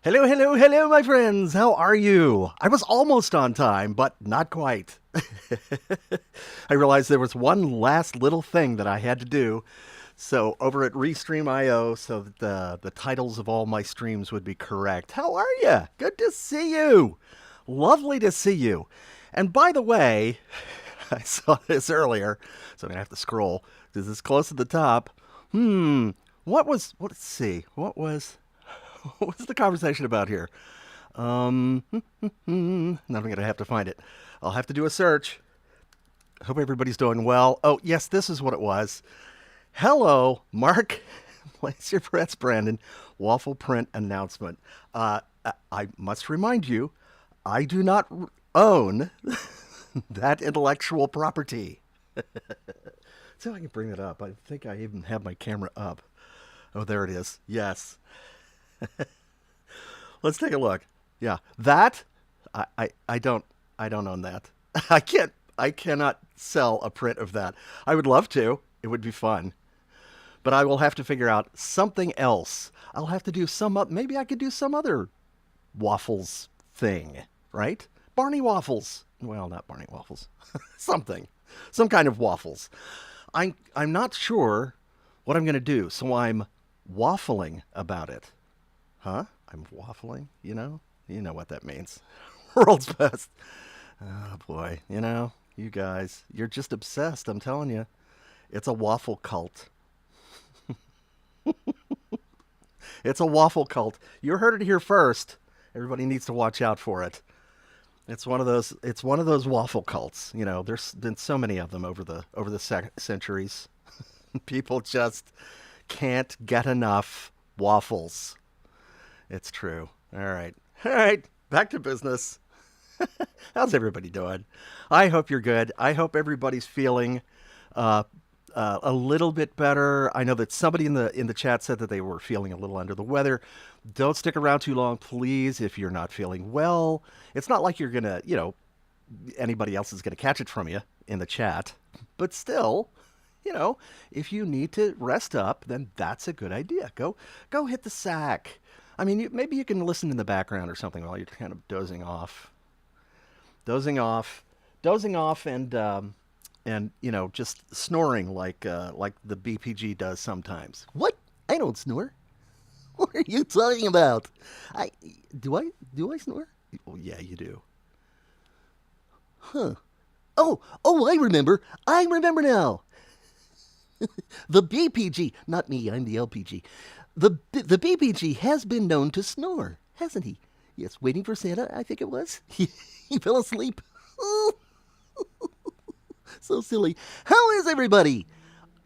Hello, hello, hello, my friends. How are you? I was almost on time, but not quite. I realized there was one last little thing that I had to do. So over at Restream.io, so that the titles of all my streams would be correct. How are you? Good to see you. Lovely to see you. And by the way, I saw this earlier, so I'm gonna have to scroll. This is close to the top. Let's see. What was the conversation about here? Now I'm going to have to find it. I'll have to do a search. Hope everybody's doing well. Oh, yes, this is what it was. Hello, Mark. Place your bets, Brandon. Waffle print announcement. I must remind you, I do not own that intellectual property. See if I can bring it up. I think I even have my camera up. Oh, there it is. Yes. Let's take a look. Yeah, that I don't own that. I cannot sell a print of that. I would love to. It would be fun. But I will have to figure out something else. I'll have to do maybe I could do some other waffles thing, right? Barney waffles. Well, not Barney waffles. Something. Some kind of waffles. I'm not sure what I'm going to do, so I'm waffling about it. Huh? I'm waffling, you know? You know what that means. World's best. Oh boy, you guys, you're just obsessed, I'm telling you. It's a waffle cult. It's a waffle cult. You heard it here first. Everybody needs to watch out for it. It's one of those waffle cults. There's been so many of them over the centuries. People just can't get enough waffles. It's true. All right. All right. Back to business. How's everybody doing? I hope you're good. I hope everybody's feeling uh, a little bit better. I know that somebody in the chat said that they were feeling a little under the weather. Don't stick around too long, please, if you're not feeling well. It's not like you're gonna, anybody else is gonna catch it from you in the chat. But still, if you need to rest up, then that's a good idea. Go hit the sack. I mean, maybe you can listen in the background or something while you're kind of dozing off, and just snoring like the BPG does sometimes. What? I don't snore. What are you talking about? I do I snore? Oh yeah, you do. Huh? Oh, I remember. I remember now. The BPG, not me. I'm the LPG. The BPG has been known to snore, hasn't he? Yes, waiting for Santa, I think it was. He fell asleep. Oh, so silly. How is everybody?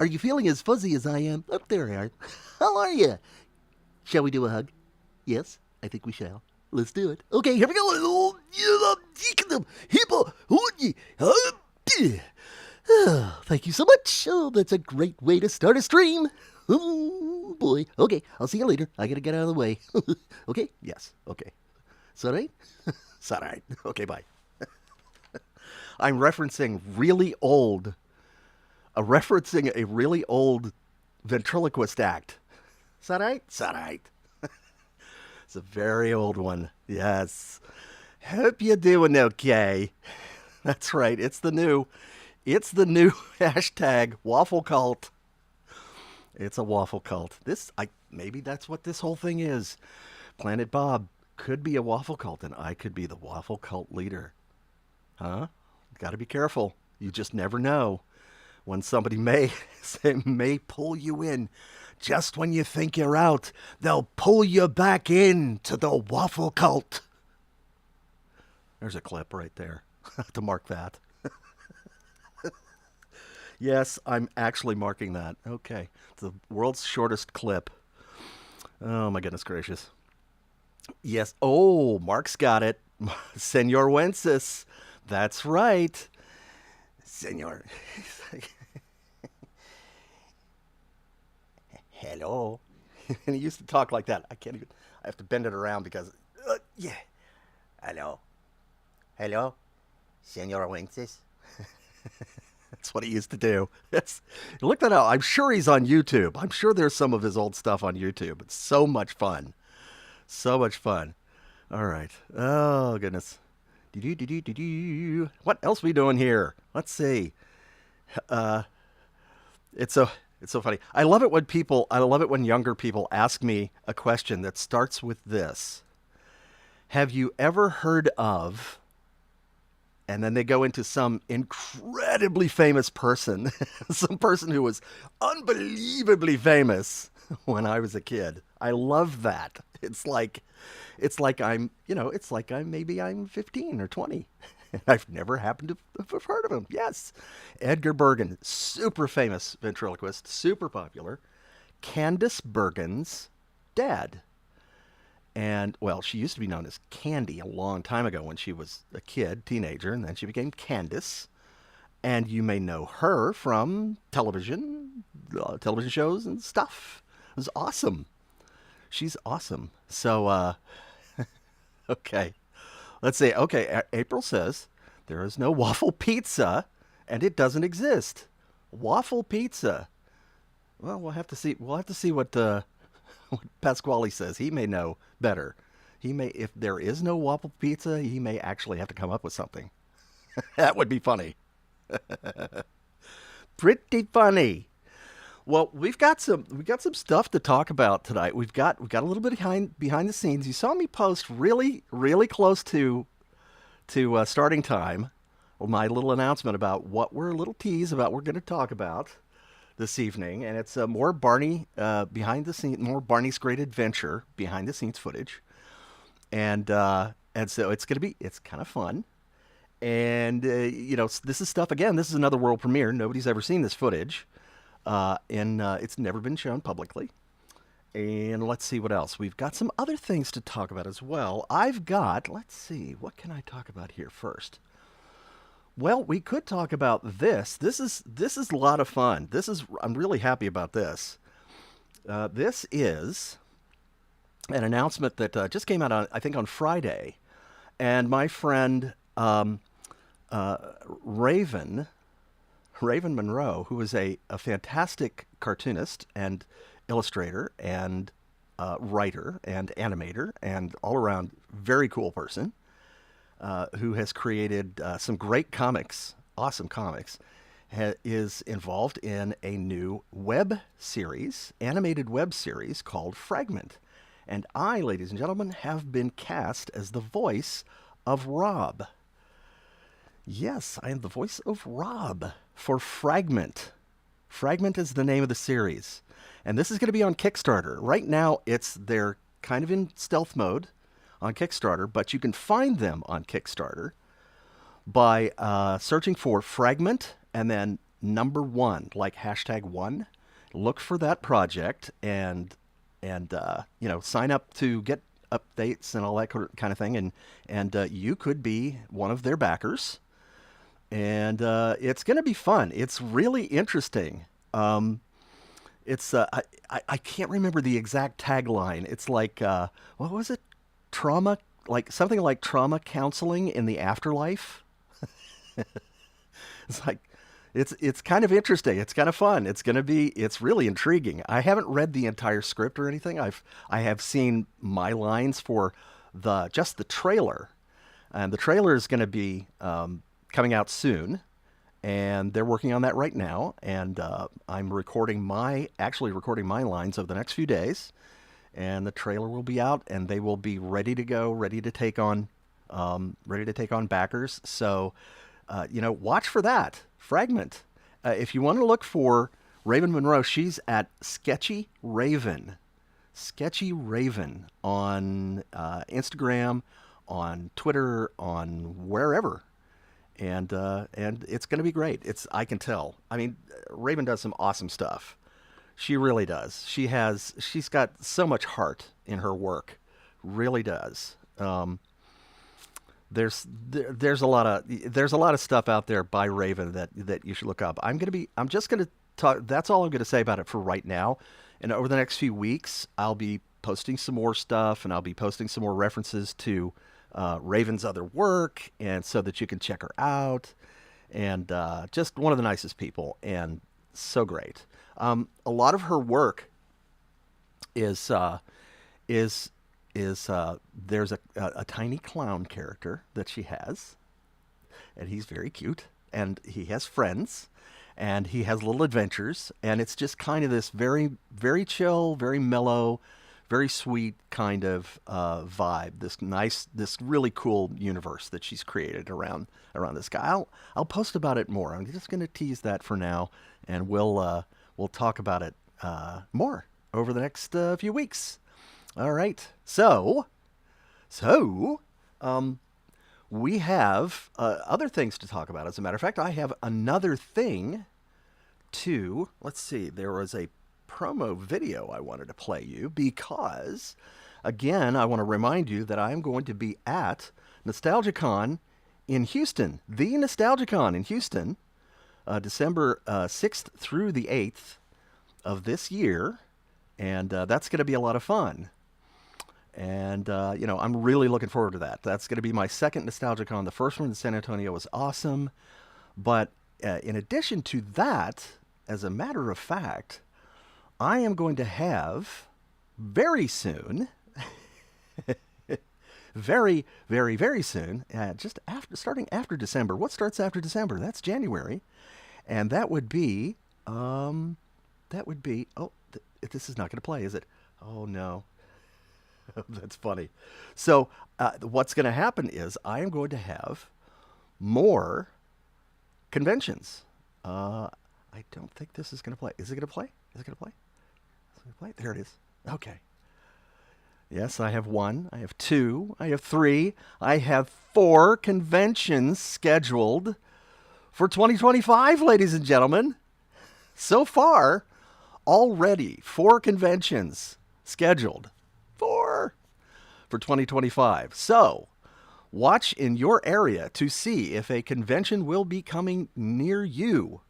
Are you feeling as fuzzy as I am? Oh, there I are. How are you? Shall we do a hug? Yes, I think we shall. Let's do it. Okay, here we go. Oh, thank you so much. Oh, that's a great way to start a stream. Oh, boy. Okay, I'll see you later. I gotta get out of the way. Okay? Yes. Okay. Is that right? Is that right? Okay, bye. I'm referencing a really old ventriloquist act. Is that right? Is that right? It's a very old one. Yes. Hope you're doing okay. That's right. It's the new hashtag waffle cult. It's a waffle cult. Maybe that's what this whole thing is. Planet Bob could be a waffle cult, and I could be the waffle cult leader. Huh? Got to be careful. You just never know when somebody may pull you in. Just when you think you're out, they'll pull you back in to the waffle cult. There's a clip right there to mark that. Yes, I'm actually marking that. Okay. It's the world's shortest clip. Oh, my goodness gracious. Yes. Oh, Mark's got it. Senor Wences. That's right. Senor. Hello. And he used to talk like that. I have to bend it around because, yeah. Hello. Hello. Senor Wences. That's what he used to do. Look that up. I'm sure he's on YouTube. I'm sure there's some of his old stuff on YouTube. It's so much fun. So much fun. All right. Oh goodness. Do. What else we doing here? Let's see. Uh, it's so it's so funny. I love it when people. I love it when younger people ask me a question that starts with this: have you ever heard of? And then they go into some incredibly famous person, some person who was unbelievably famous when I was a kid. I love that. It's like I'm 15 or 20. I've never happened to have heard of him. Yes. Edgar Bergen, super famous ventriloquist, super popular. Candice Bergen's dad. And, well, she used to be known as Candy a long time ago when she was a kid, teenager, and then she became Candice. And you may know her from television shows and stuff. It was awesome. She's awesome. So, okay. Let's say, okay, April says there is no waffle pizza and it doesn't exist. Waffle pizza. Well, we'll have to see. We'll have to see what Pasquale says. He may know better. He may, if there is no waffle pizza, he may actually have to come up with something. That would be funny. Pretty funny. Well, we've got some stuff to talk about tonight. We've got a little bit behind the scenes. You saw me post really close to starting time. My little announcement about what we're a little tease about we're going to talk about this evening, and it's more Barney behind the scenes, more Barney's Great Adventure behind the scenes footage, and so it's kind of fun, and this is stuff again. This is another world premiere. Nobody's ever seen this footage, and it's never been shown publicly. And let's see what else. We've got some other things to talk about as well. Let's see, what can I talk about here first? Well, we could talk about this. This is a lot of fun. I'm really happy about this. This is an announcement that just came out on I think on Friday, and my friend uh, Raven Raven Monroe, who is a fantastic cartoonist and illustrator and writer and animator and all around very cool person who has created some great comics, awesome comics, is involved in a new web series, animated web series called Fragment. And I, ladies and gentlemen, have been cast as the voice of Rob. Yes, I am the voice of Rob for Fragment. Fragment is the name of the series. And this is going to be on Kickstarter. Right now, they're kind of in stealth mode on Kickstarter, but you can find them on Kickstarter by searching for Fragment and then number one, like #1. Look for that project and sign up to get updates and all that kind of thing, and you could be one of their backers. And it's going to be fun. It's really interesting. It's I can't remember the exact tagline. It's like what was it? Trauma, like something like trauma counseling in the afterlife. It's like it's kind of interesting. It's kind of fun. It's really intriguing. I haven't read the entire script or anything. I have seen my lines for just the trailer, and the trailer is going to be coming out soon, and they're working on that right now. And I'm actually recording my lines over the next few days, and the trailer will be out, and they will be ready to go, ready to take on backers. So, watch for that Fragment. If you want to look for Raven Monroe, she's at Sketchy Raven on Instagram, on Twitter, on wherever. And it's going to be great. I can tell. I mean, Raven does some awesome stuff. She really does. She's got so much heart in her work. Really does. There's a lot of stuff out there by Raven that you should look up. I'm just gonna talk. That's all I'm gonna say about it for right now. And over the next few weeks, I'll be posting some more stuff, and I'll be posting some more references to Raven's other work, and so that you can check her out. And just one of the nicest people, and so great. A lot of her work is is there's a tiny clown character that she has, and he's very cute, and he has friends, and he has little adventures, and it's just kind of this very, very chill, very mellow, very sweet kind of vibe. This really cool universe that she's created around this guy. I'll post about it more. I'm just going to tease that for now, and we'll talk about it more over the next few weeks. All right. So we have other things to talk about. As a matter of fact, I have another thing to, let's see, there was a promo video I wanted to play you because, again, I want to remind you that I'm going to be at NostalgiaCon in Houston, the NostalgiaCon in Houston, December 6th through the 8th of this year, and that's going to be a lot of fun. And, I'm really looking forward to that. That's going to be my second NostalgiaCon. The first one in San Antonio was awesome. But in addition to that, as a matter of fact, I am going to have very soon, very, very, very soon, starting after December. What starts after December? That's January. And that would be, oh, this is not going to play, is it? Oh, no. That's funny. So what's going to happen is I am going to have more conventions. I don't think this is going to play. Is it going to play? Is it going to play? Is it going to play? There it is. Okay. Yes, I have 1. I have 2. I have 3. I have 4 conventions scheduled for 2025, ladies and gentlemen. So far, already 4 conventions scheduled. 4 for 2025. So, watch in your area to see if a convention will be coming near you.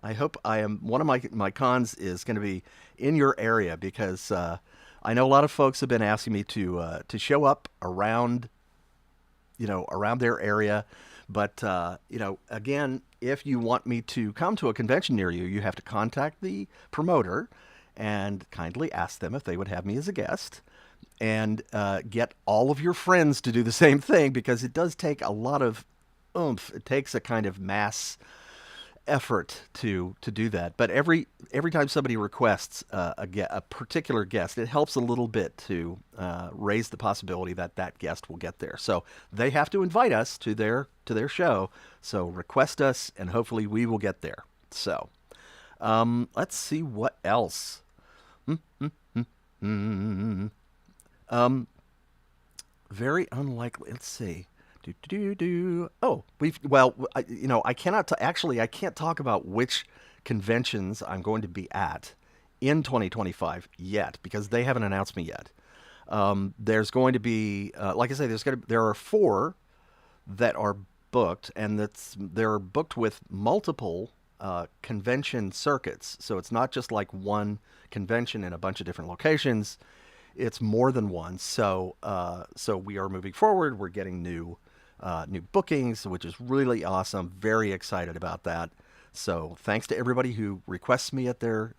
I hope one of my cons is going to be in your area because I know a lot of folks have been asking me to show up around their area. But, again, if you want me to come to a convention near you, you have to contact the promoter and kindly ask them if they would have me as a guest, and get all of your friends to do the same thing, because it does take a lot of oomph. It takes a kind of mass effort to do that. But every time somebody requests a particular guest, it helps a little bit to raise the possibility that that guest will get there. So they have to invite us to their show. So request us, and hopefully we will get there. So let's see what else. Very unlikely. Let's see. Oh, I cannot I can't talk about which conventions I'm going to be at in 2025 yet, because they haven't announced me yet. There's going to be, like I say, there are 4 that are booked, and they're booked with multiple convention circuits. So it's not just like one convention in a bunch of different locations. It's more than one. So we are moving forward. We're getting new bookings, which is really awesome. Very excited about that. So thanks to everybody who requests me at their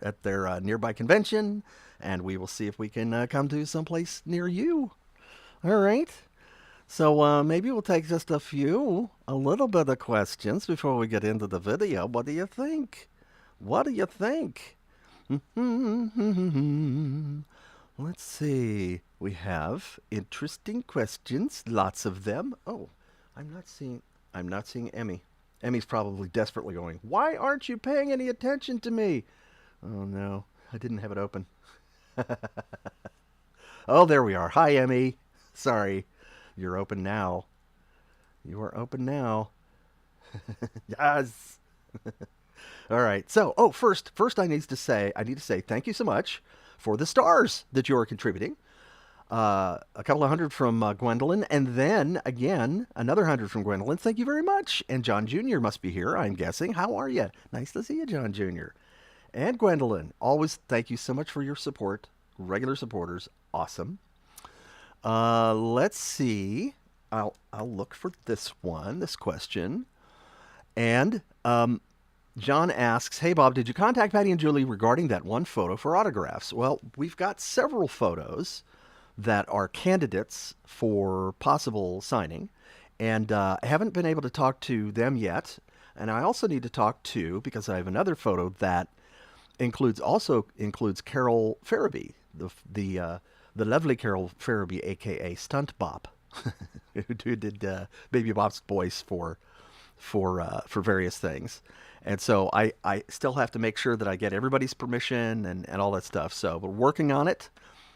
nearby convention, and we will see if we can come to someplace near you. All right. So maybe we'll take just a little bit of questions before we get into the video. What do you think? What do you think? Let's see. We have interesting questions, lots of them. Oh, I'm not seeing Emmy. Emmy's probably desperately going, "Why aren't you paying any attention to me?" Oh no, I didn't have it open. Oh, there we are. Hi, Emmy. Sorry. You're open now. You are open now. Yes. All right. So, first I need to say thank you so much for the stars that you are contributing. A couple of hundred from Gwendolyn, and then again another 100 from Gwendolyn. Thank you very much. And John Jr. must be here, I'm guessing. How are you? Nice to see you, John Jr. And Gwendolyn. Always thank you so much for your support. Regular supporters, awesome. Let's see. I'll look for this question. And John asks, "Hey Bob, did you contact Patty and Julie regarding that one photo for autographs?" Well, we've got several photos that are candidates for possible signing, and I haven't been able to talk to them yet. And I also need to talk to, because I have another photo that includes Carol Farabee, the lovely Carol Farabee, aka Stunt Bop, who did Baby Bop's voice for various things. And so I still have to make sure that I get everybody's permission and all that stuff. So we're working on it.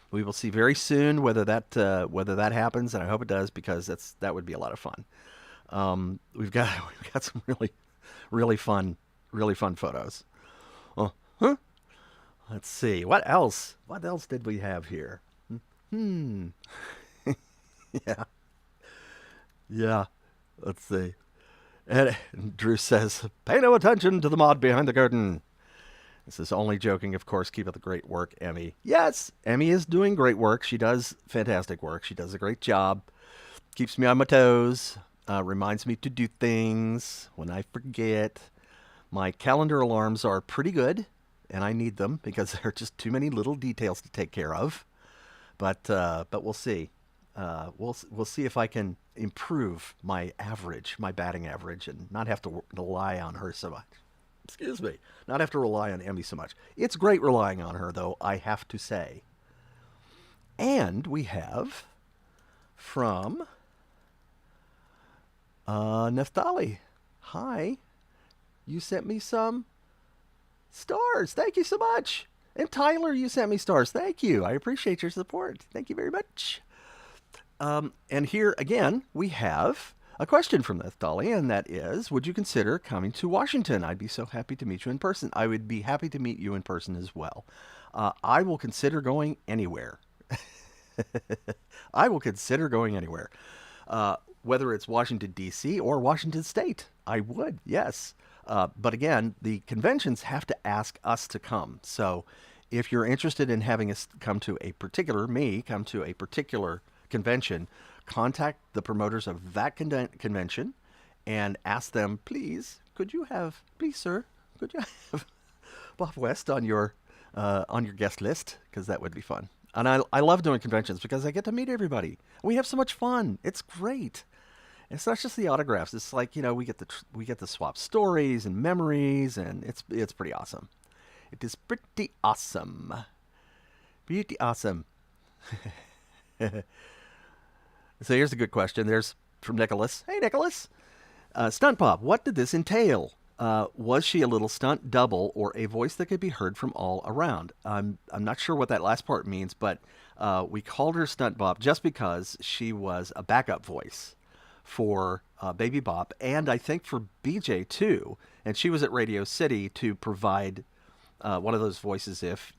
We will see very soon whether that happens, and I hope it does because that would be a lot of fun. We've got we've got some really fun photos. Oh, huh? Let's see what else. What else did we have here? Hmm. Yeah. Yeah. Let's see. And Drew says, "Pay no attention to the mod behind the curtain." This is only joking, of course. Keep up the great work, Emmy. Yes, Emmy is doing great work. She does fantastic work. She does a great job. Keeps me on my toes. Reminds me to do things when I forget. My calendar alarms are pretty good, and I need them because there are just too many little details to take care of. But we'll see. We'll see if I can improve my batting average, and not have to rely on her so much. Excuse me. Not have to rely on Emmy so much. It's great relying on her, though, I have to say. And we have from Neftali. Hi. You sent me some stars. Thank you so much. And Tyler, you sent me stars. Thank you. I appreciate your support. Thank you very much. And here again, we have a question from Neftali, and that is, would you consider coming to Washington? I'd be so happy to meet you in person. I would be happy to meet you in person as well. I will consider going anywhere. I will consider going anywhere. Whether it's Washington, D.C. or Washington State. I would, yes. But again, the conventions have to ask us to come. So if you're interested in having us come to a particular convention, contact the promoters of that convention and ask them, please, sir, could you have Bob West on your guest list? Because that would be fun. And I love doing conventions because I get to meet everybody. We have so much fun. It's great. It's not just the autographs. It's like, we get to swap stories and memories, and it's pretty awesome. It is pretty awesome. Pretty awesome. So here's a good question. There's from Nicholas. Hey, Nicholas. Stunt Pop, what did this entail? Was she a little stunt double or a voice that could be heard from all around? I'm not sure what that last part means, but we called her Stunt Bop just because she was a backup voice for Baby Bop, and I think for BJ too. And she was at Radio City to provide one of those voices if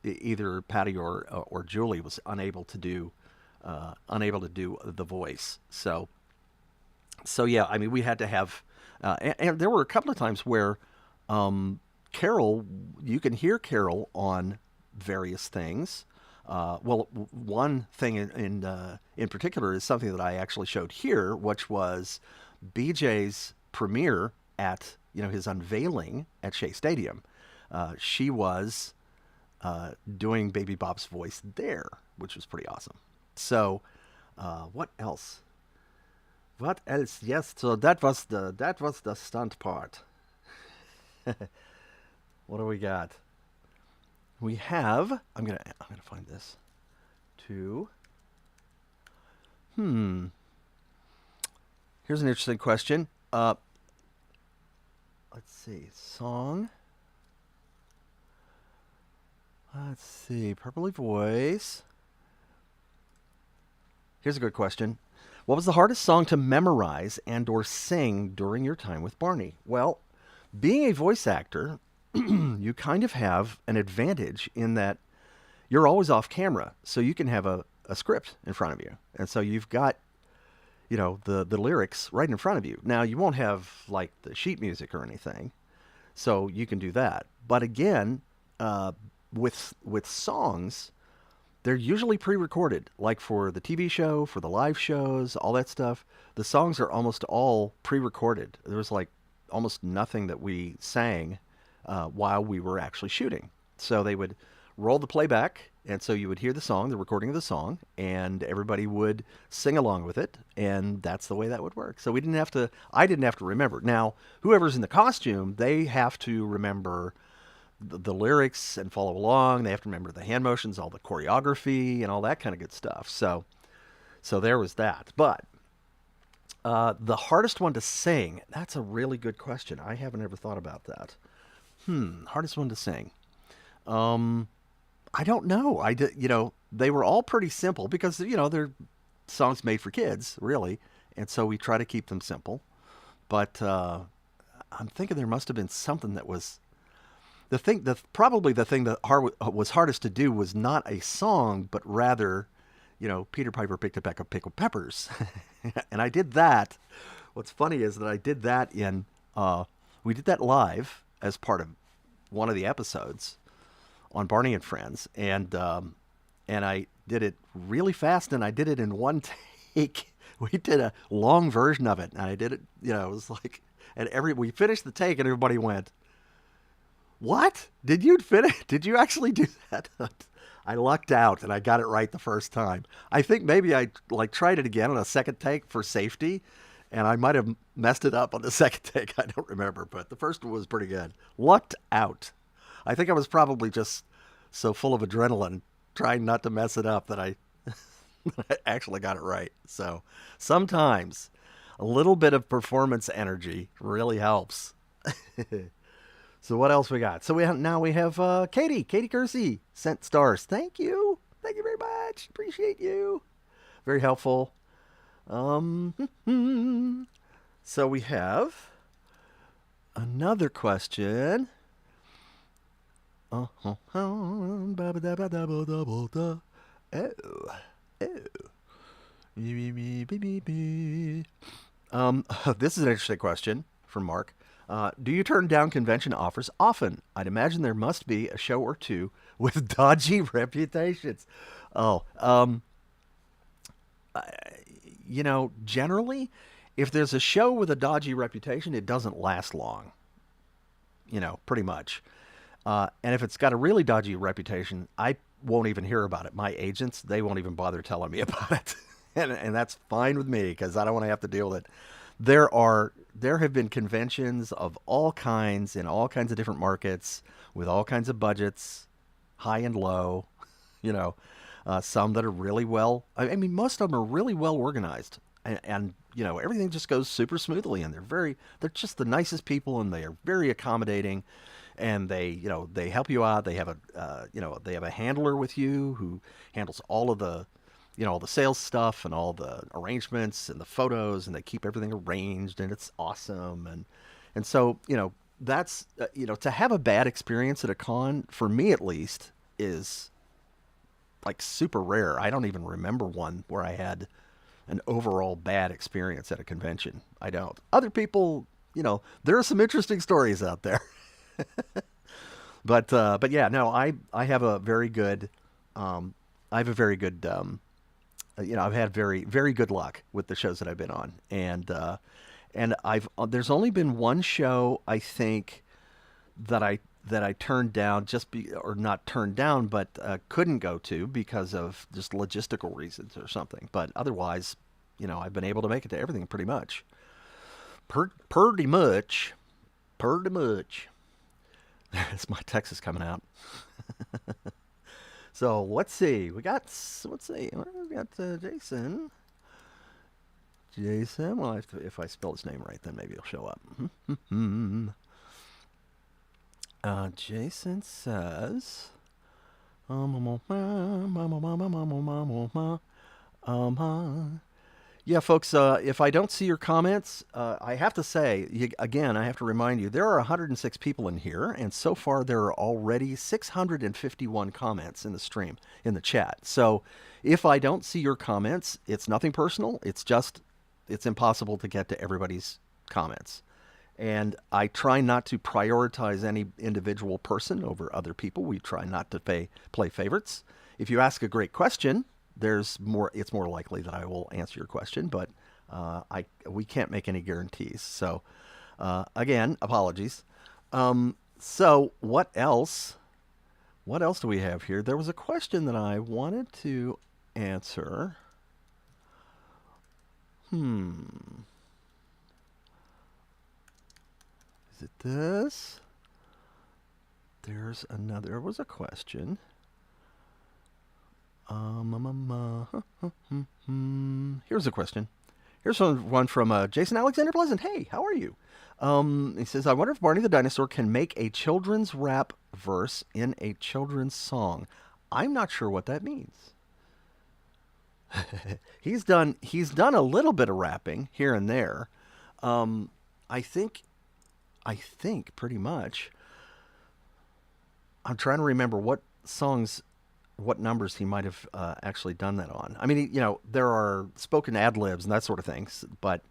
either Patty or Julie was unable to do the voice. So yeah, I mean, we had to have, and there were a couple of times where Carol, you can hear Carol on various things. Well, one thing in particular is something that I actually showed here, which was BJ's premiere at his unveiling at Shea Stadium. She was doing Baby Bop's voice there, which was pretty awesome. So, what else? What else? Yes, so that was the stunt part. What do we got? We have. I'm gonna find this. Here's an interesting question. Let's see. Song. Let's see. Purpley voice. Here's a good question. What was the hardest song to memorize and or sing during your time with Barney? Well, being a voice actor, you kind of have an advantage in that you're always off camera, so you can have a script in front of you. And so you've got, the lyrics right in front of you. Now, you won't have, like, the sheet music or anything, so you can do that. But again, with songs, they're usually pre-recorded, like for the TV show, for the live shows, all that stuff. The songs are almost all pre-recorded. There was like almost nothing that we sang while we were actually shooting. So they would roll the playback And so you would hear the song, the recording of the song, and everybody would sing along with it, and that's the way that would work. So we didn't have to, I didn't have to remember. Now, whoever's in the costume, they have to remember the lyrics and follow along. They have to remember the hand motions, all the choreography, and all that kind of good stuff. So there was that. But the hardest one to sing, that's a really good question. I haven't ever thought about that. Hardest one to sing. I don't know. I did, they were all pretty simple because, they're songs made for kids, really. And so we try to keep them simple. But I'm thinking there must have been something that was probably the thing that was hardest to do was not a song, but rather, Peter Piper picked a peck of pickled peppers. And I did that. What's funny is that I did that we did that live as part of one of the episodes on Barney and Friends, and I did it really fast, and I did it in one take. We did a long version of it, and I did it. It was like, and we finished the take, and everybody went, "What? Did you finish? Did you actually do that?" I lucked out, and I got it right the first time. I think maybe I tried it again on a second take for safety, and I might have messed it up on the second take. I don't remember, but the first one was pretty good. Lucked out. I think I was probably just so full of adrenaline, trying not to mess it up, that I actually got it right. So sometimes a little bit of performance energy really helps. So what else we got? So we have Katie Kersey sent stars. Thank you very much. Appreciate you. Very helpful. So we have another question. Oh. This is an interesting question from Mark. Do you turn down convention offers often? I'd imagine there must be a show or two with dodgy reputations. Oh, generally, if there's a show with a dodgy reputation, it doesn't last long. Pretty much. And if it's got a really dodgy reputation, I won't even hear about it. My agents, they won't even bother telling me about it. and that's fine with me because I don't want to have to deal with it. There have been conventions of all kinds in all kinds of different markets with all kinds of budgets, high and low, some that are really well, I mean, most of them are really well organized and everything just goes super smoothly, and they're just the nicest people, and they are very accommodating, and they help you out. They have a handler with you who handles all of the all the sales stuff and all the arrangements and the photos, and they keep everything arranged, and it's awesome. And so, that's, to have a bad experience at a con, for me at least, is like super rare. I don't even remember one where I had an overall bad experience at a convention. I don't. Other people, there are some interesting stories out there. But yeah, no, I have a very good, I've had very, very good luck with the shows that I've been on. And there's only been one show, I think, that I turned down, or not turned down, but couldn't go to because of just logistical reasons or something. But otherwise, I've been able to make it to everything pretty much. Pretty much. It's my Texas coming out. So let's see. We got Jason. Well, if I spell his name right, then maybe he'll show up. Jason says, yeah, folks, if I don't see your comments, I have to say, again, I have to remind you, there are 106 people in here, and so far there are already 651 comments in the stream, in the chat. So if I don't see your comments, it's nothing personal. It's impossible to get to everybody's comments. And I try not to prioritize any individual person over other people. We try not to play favorites. If you ask a great question, it's more likely that I will answer your question, but we can't make any guarantees. So again, apologies. So what else What else do we have here? There was a question that I wanted to answer. Hmm. Is it this? There's another. There was a question. Here's a question. Here's one from Jason Alexander Pleasant. Hey, how are you? He says, I wonder if Barney the dinosaur can make a children's rap verse in a children's song. I'm not sure what that means. He's done a little bit of rapping here and there. Um, I think I think pretty much. I'm trying to remember what numbers he might have actually done that on. I mean, there are spoken ad libs and that sort of things, but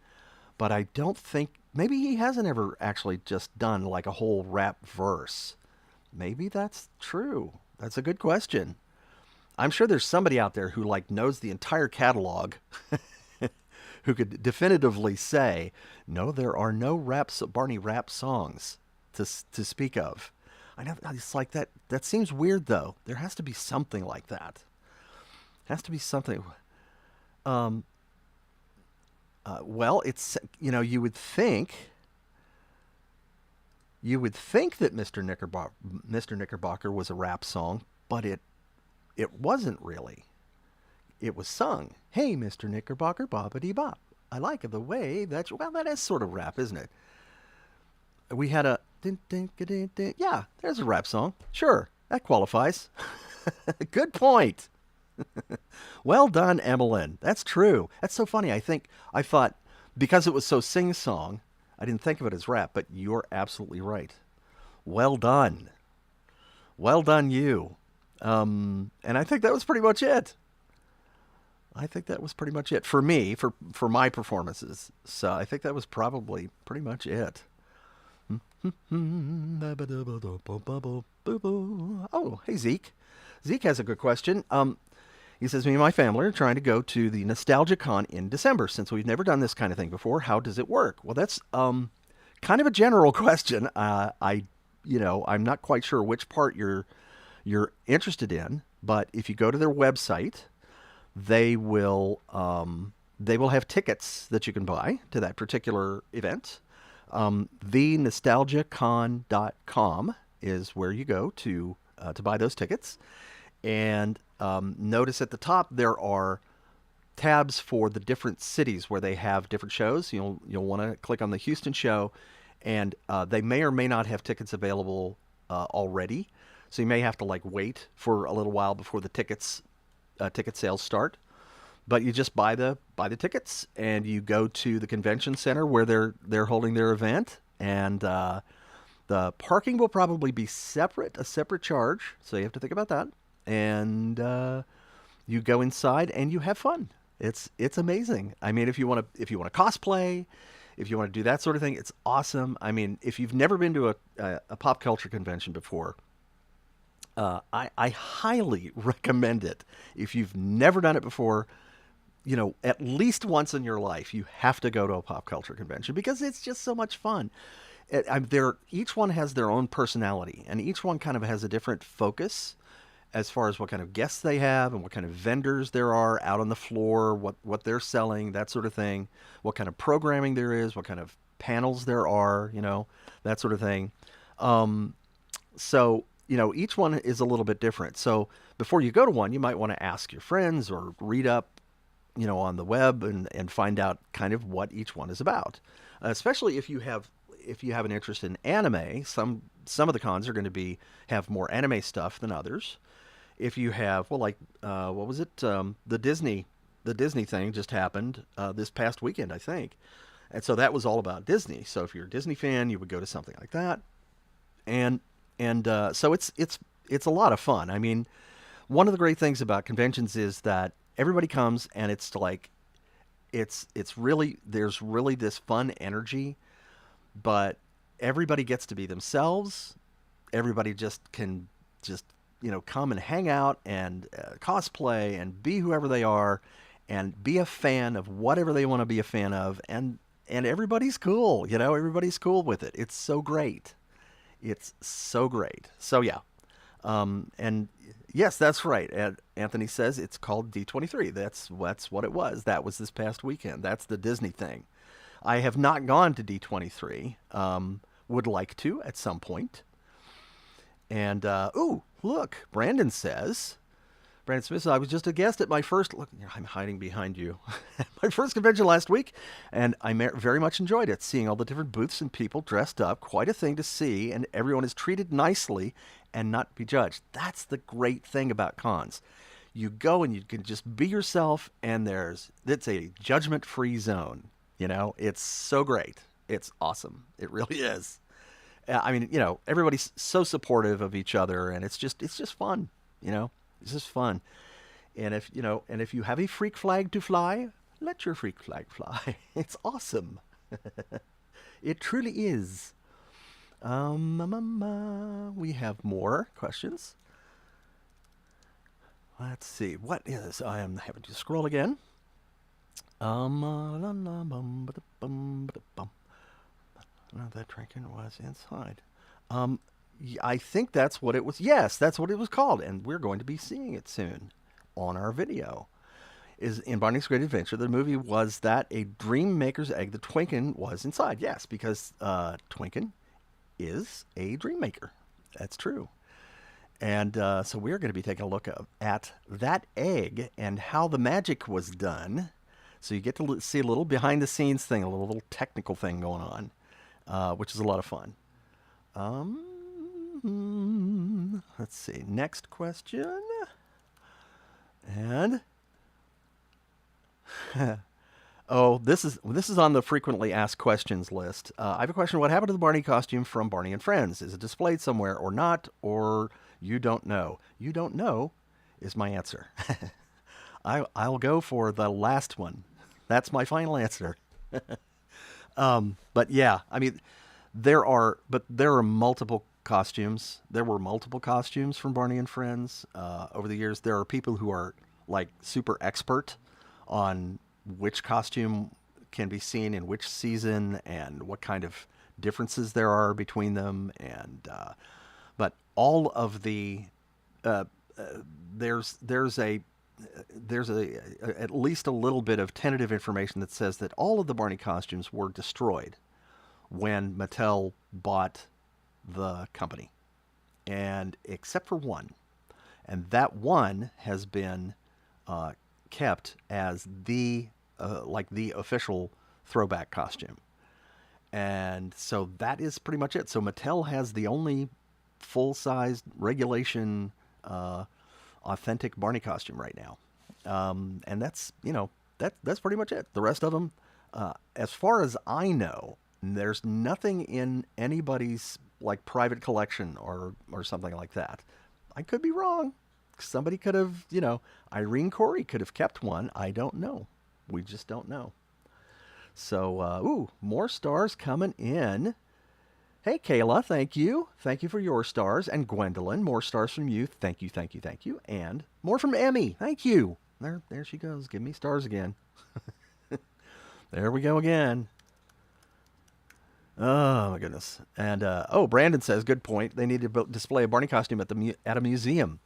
I don't think maybe he hasn't ever actually just done like a whole rap verse. Maybe that's true. That's a good question. I'm sure there's somebody out there who like knows the entire catalog who could definitively say, no, there are no Barney rap songs to speak of. I know it's like that. That seems weird though. There has to be something like that. Has to be something. Um, well, it's you would think that Mr. Knickerbocker was a rap song, but it wasn't really. It was sung. Hey, Mr. Knickerbocker, boppity bop. I like the way that well, that is sort of rap, isn't it? We had a yeah, there's a rap song. Sure, that qualifies. Good point. Well done, Emmeline. That's true. That's so funny. I thought because it was so sing song, I didn't think of it as rap, but you're absolutely right. Well done. Well done, you. And I think that was pretty much it. I think that was pretty much it for me, for my performances. So I think that was probably pretty much it. Oh, hey Zeke. Zeke has a good question. He says, me and my family are trying to go to the Nostalgia Con in December. Since we've never done this kind of thing before, how does it work? Well, that's kind of a general question. I'm not quite sure which part you're interested in, but if you go to their website, they will have tickets that you can buy to that particular event. TheNostalgiaCon.com is where you go to buy those tickets. And notice at the top there are tabs for the different cities where they have different shows. You'll want to click on the Houston show, and they may or may not have tickets available already. So you may have to like wait for a little while before the ticket sales start. But you just buy the tickets and you go to the convention center where they're holding their event, and the parking will probably be a separate charge. So you have to think about that. And you go inside and you have fun. It's amazing. I mean, if you want to cosplay, if you want to do that sort of thing, it's awesome. I mean, if you've never been to a pop culture convention before, I highly recommend it. If you've never done it before, at least once in your life, you have to go to a pop culture convention because it's just so much fun. Each one has their own personality, and each one kind of has a different focus as far as what kind of guests they have and what kind of vendors there are out on the floor, what they're selling, that sort of thing, what kind of programming there is, what kind of panels there are, that sort of thing. So, each one is a little bit different. So before you go to one, you might want to ask your friends or read up, on the web and find out kind of what each one is about. Especially if you have an interest in anime, some of the cons are going to have more anime stuff than others. If you have, well, like what was it? The Disney thing just happened this past weekend, I think, and so that was all about Disney. So if you're a Disney fan, you would go to something like that, and so it's a lot of fun. I mean, one of the great things about conventions is that everybody comes, and it's like it's really there's really this fun energy, but everybody gets to be themselves. Everybody just come and hang out and cosplay and be whoever they are and be a fan of whatever they want to be a fan of, and everybody's cool. Everybody's cool with it. It's so great. It's so great. So yeah, And yes, that's right. And Anthony says it's called D23. That's what it was. That was this past weekend. That's the Disney thing. I have not gone to D23. Would like to at some point. And ooh, look, Brandon Smith says, I was just a guest at my first, look, I'm hiding behind you, my first convention last week, and I very much enjoyed it, seeing all the different booths and people dressed up, quite a thing to see, and everyone is treated nicely and not be judged. That's the great thing about cons. You go and you can just be yourself, and it's a judgment-free zone. It's so great. It's awesome. It really is. I mean, everybody's so supportive of each other, and it's just fun. It's just fun. And if you have a freak flag to fly, let your freak flag fly. It's awesome. It truly is. We have more questions. Let's see. What is? I am having to scroll again. That drinking was inside. I think that's what it was. Yes, that's what it was called, and we're going to be seeing it soon on our video. Is in Barney's Great Adventure. The movie was that a dream maker's egg. The Twinken was inside. Yes, because Twinken is a dream maker. That's true. And so we're going to be taking a look at that egg and how the magic was done. So you get to see a little behind the scenes thing, a little technical thing going on, which is a lot of fun. Let's see. Next question. And oh, this is on the frequently asked questions list. I have a question. What happened to the Barney costume from Barney and Friends? Is it displayed somewhere or not? Or you don't know? You don't know is my answer. I'll go for the last one. That's my final answer. But yeah, I mean, there are multiple costumes. There were multiple costumes from Barney and Friends over the years. There are people who are like super expert on which costume can be seen in which season and what kind of differences there are between them. And but all of the there's at least a little bit of tentative information that says that all of the Barney costumes were destroyed when Mattel bought the company, and except for one, and that one has been kept as the official throwback costume, and so that is pretty much it. So Mattel has the only full-sized regulation authentic Barney costume right now, and that's that's pretty much it. The rest of them, as far as I know, there's nothing in anybody's like private collection or something like that. I could be wrong. Somebody could have, Irene Corey could have kept one. I don't know. We just don't know. So, more stars coming in. Hey, Kayla, thank you. Thank you for your stars. And Gwendolyn, more stars from you. Thank you, thank you, thank you. And more from Emmy. Thank you. There she goes. Give me stars again. There we go again. Oh, my goodness. And, Brandon says, good point. They need to display a Barney costume at a museum.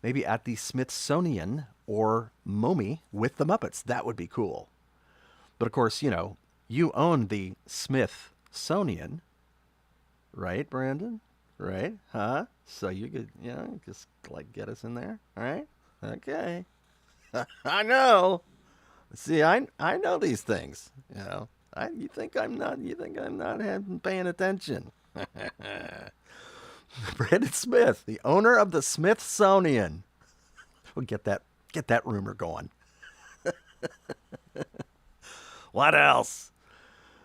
Maybe at the Smithsonian or MoMI with the Muppets. That would be cool. But, of course, you own the Smithsonian. Right, Brandon? Right? Huh? So you could, just, get us in there. All right? Okay. I know. See, I know these things, You think I'm not paying attention. Brandon Smith, the owner of the Smithsonian. We'll get that rumor going. What else?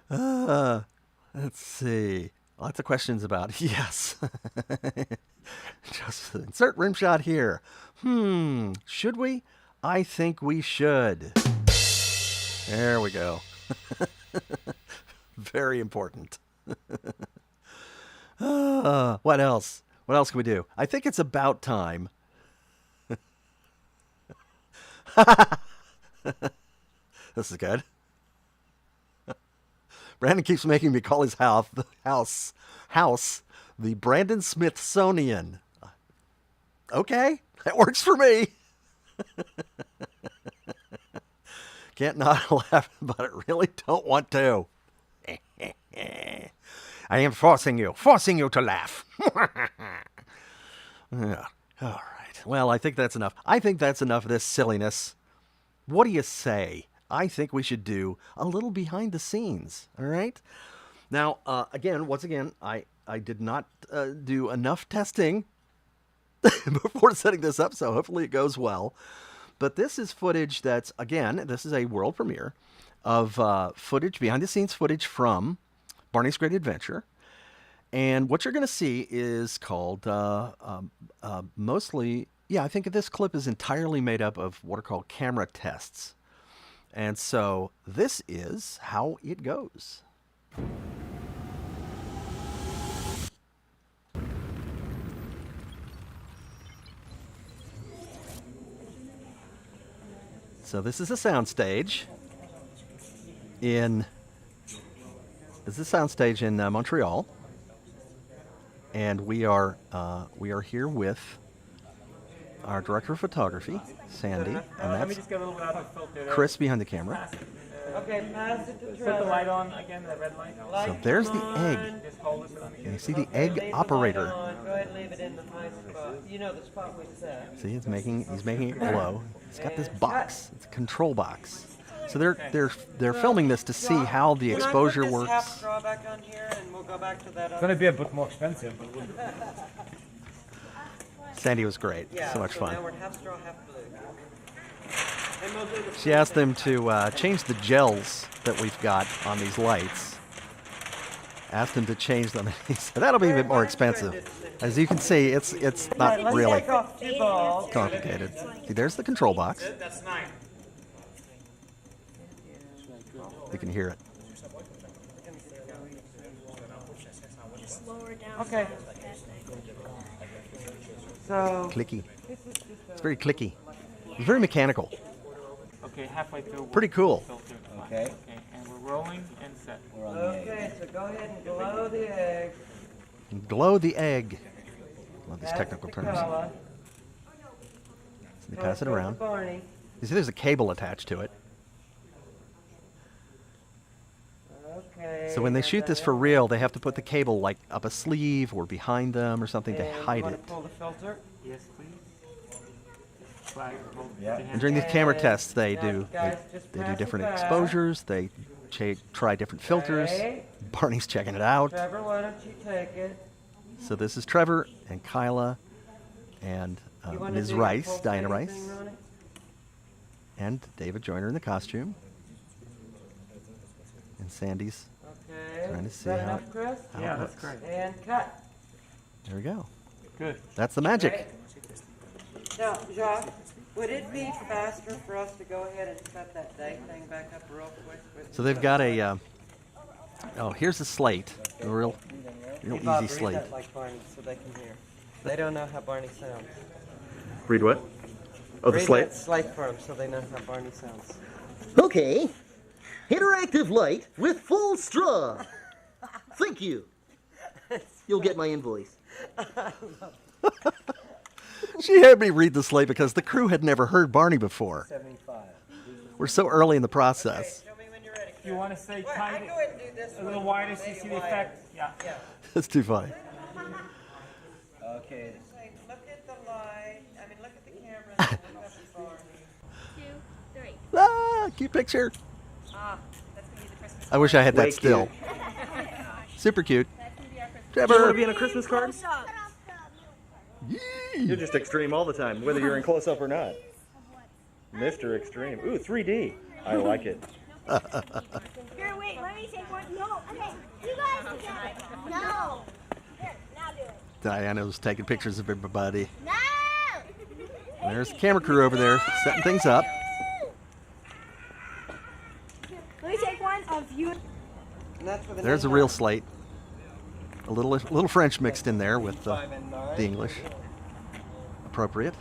Let's see. Lots of questions about yes. Just insert rim shot here. Should we? I think we should. There we go. Very important. What else? What else can we do? I think it's about time. This is good. Brandon keeps making me call his house the Brandon Smithsonian. Okay, that works for me. Can't not laugh, but I really don't want to. I am forcing you to laugh. Yeah. All right. Well, I think that's enough. I think that's enough of this silliness. What do you say? I think we should do a little behind the scenes. All right. Now, once again, I did not do enough testing before setting this up, so hopefully it goes well. But this is footage that's, again, this is a world premiere of footage, behind the scenes footage from Barney's Great Adventure. And what you're going to see is called mostly, I think this clip is entirely made up of what are called camera tests. And so this is how it goes. So this is a soundstage in Montreal, and we are here with our director of photography, Sandy, and that's Chris behind the camera. Okay, pass it to Put the light on again, the red light. So there's the egg. And you see the egg operator. Go ahead and leave it in the high spot. You know the spot we set. See, he's making it glow. He's got this box. It's a control box. So they're filming this to see how the exposure works. Half straw back on here, and we'll go back to that. It's gonna be a bit more expensive. Sandy was great. Yeah, So much fun. Now we're half straw, half blue. And we'll do the She asked them to change the gels that we've got on these lights. Asked him to change them. He said that'll be a bit more expensive. As you can see, it's not Let's really take off 2 balls. complicated. See, there's the control box. That's 9. You can hear it. Okay. So Clicky. It's very clicky. It's very mechanical. Okay, halfway through. Pretty cool. Filter. Okay. Okay, and we're rolling and set. We're on the egg. okay, so go ahead and blow the egg. Glow the egg. Love these technical Pass the terms. color. So they pass it Go to around. Barney. You see there's a cable attached to it. Okay. So when they shoot this for real, they have to put the cable like up a sleeve or behind them or something to And hide you wanna it. pull the filter. Yes, please. Flag, hold Yeah. the And hand. during these camera Okay. tests, they Now, do guys, just they do pass it different back. exposures. They try different filters. Okay. Barney's checking it out. Trevor, why don't you take it? So this is Trevor and Kyla and You wanna Ms. do the Rice, pulsating Diana Rice, thing, Ronnie? and David Joyner in the costume. And Sandy's. Okay. Trying to Is see that how enough, it- Chris? how Yeah, it that's looks. great. And cut. There we go. Good. That's the magic. Great. Now, Jacques, would it be faster for us to go ahead and set that day thing back up real quick? So they've got a. Oh, here's a slate. A real Bob, easy read slate. that like Barney so they can hear. They don't know how Barney sounds. Read what? Oh, Read that slate for them so they know how Barney sounds. Okay. Interactive light with full straw. Thank you. You'll get my invoice. She had me read the slate because the crew had never heard Barney before. 75. We're so early in the process. Show me when you're ready. If you want to stay Wait, I tight, can go ahead and do this a little one. wider so you Maybe see the wider. effect. Yeah. Yeah. It's too funny. Okay. Say, look at the light. I mean, look at the camera. And look up at Barney. 2, 3. Ah, cute picture. Ah, that's gonna be the Christmas. I wish I had that Way still. Super cute. That's gonna be our Christmas. Trevor. be in a Christmas card? You're just extreme all the time, whether you're in close up or not. Mr. Extreme. Ooh, 3D. I like it. Here, wait, let me take one. No, okay. You guys together. No. Here, now do it. Diana's taking pictures of everybody. No. There's the camera crew over there setting things up. Let me take one of you. And that's for the There's a name real out. slate. A little French mixed in there with the 5 and 9. English. Appropriate.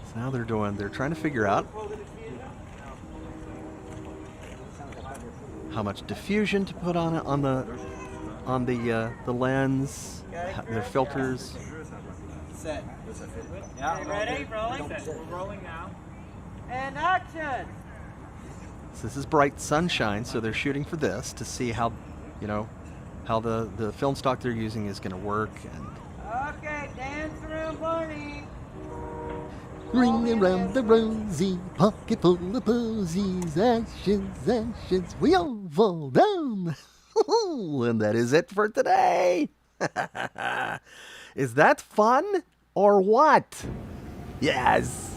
So now they're trying to figure out how much diffusion to put on it on on the lens, their filters. Okay, ready? Rolling? Set. We're rolling now. And action! So this is bright sunshine, so they're shooting for this to see how, how the film stock they're using is going to work. And Okay, dance around Barney. Ring around the rosy, pocket full of posies, ashes, we all fall down. and that is it for today. Is that fun or what? Yes.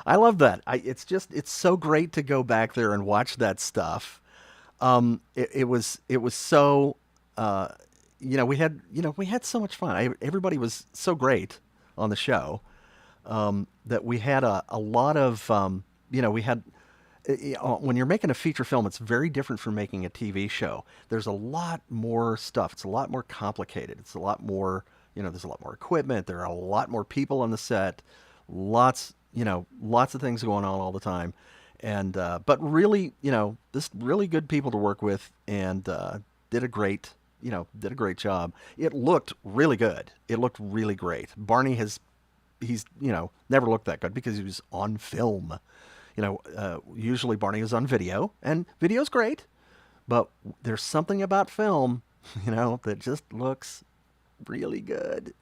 I love that. It's so great to go back there and watch that stuff. It was so, we had so much fun. Everybody was so great on the show, that we had a lot of, we had, when you're making a feature film, it's very different from making a TV show. There's a lot more stuff. It's a lot more complicated. It's a lot more, there's a lot more equipment. There are a lot more people on the set, lots of things going on all the time. And, but really, just really good people to work with, and, did a great job. It looked really good. It looked really great. Barney he's never looked that good because he was on film. Usually Barney is on video, and video's great, but there's something about film, that just looks really good.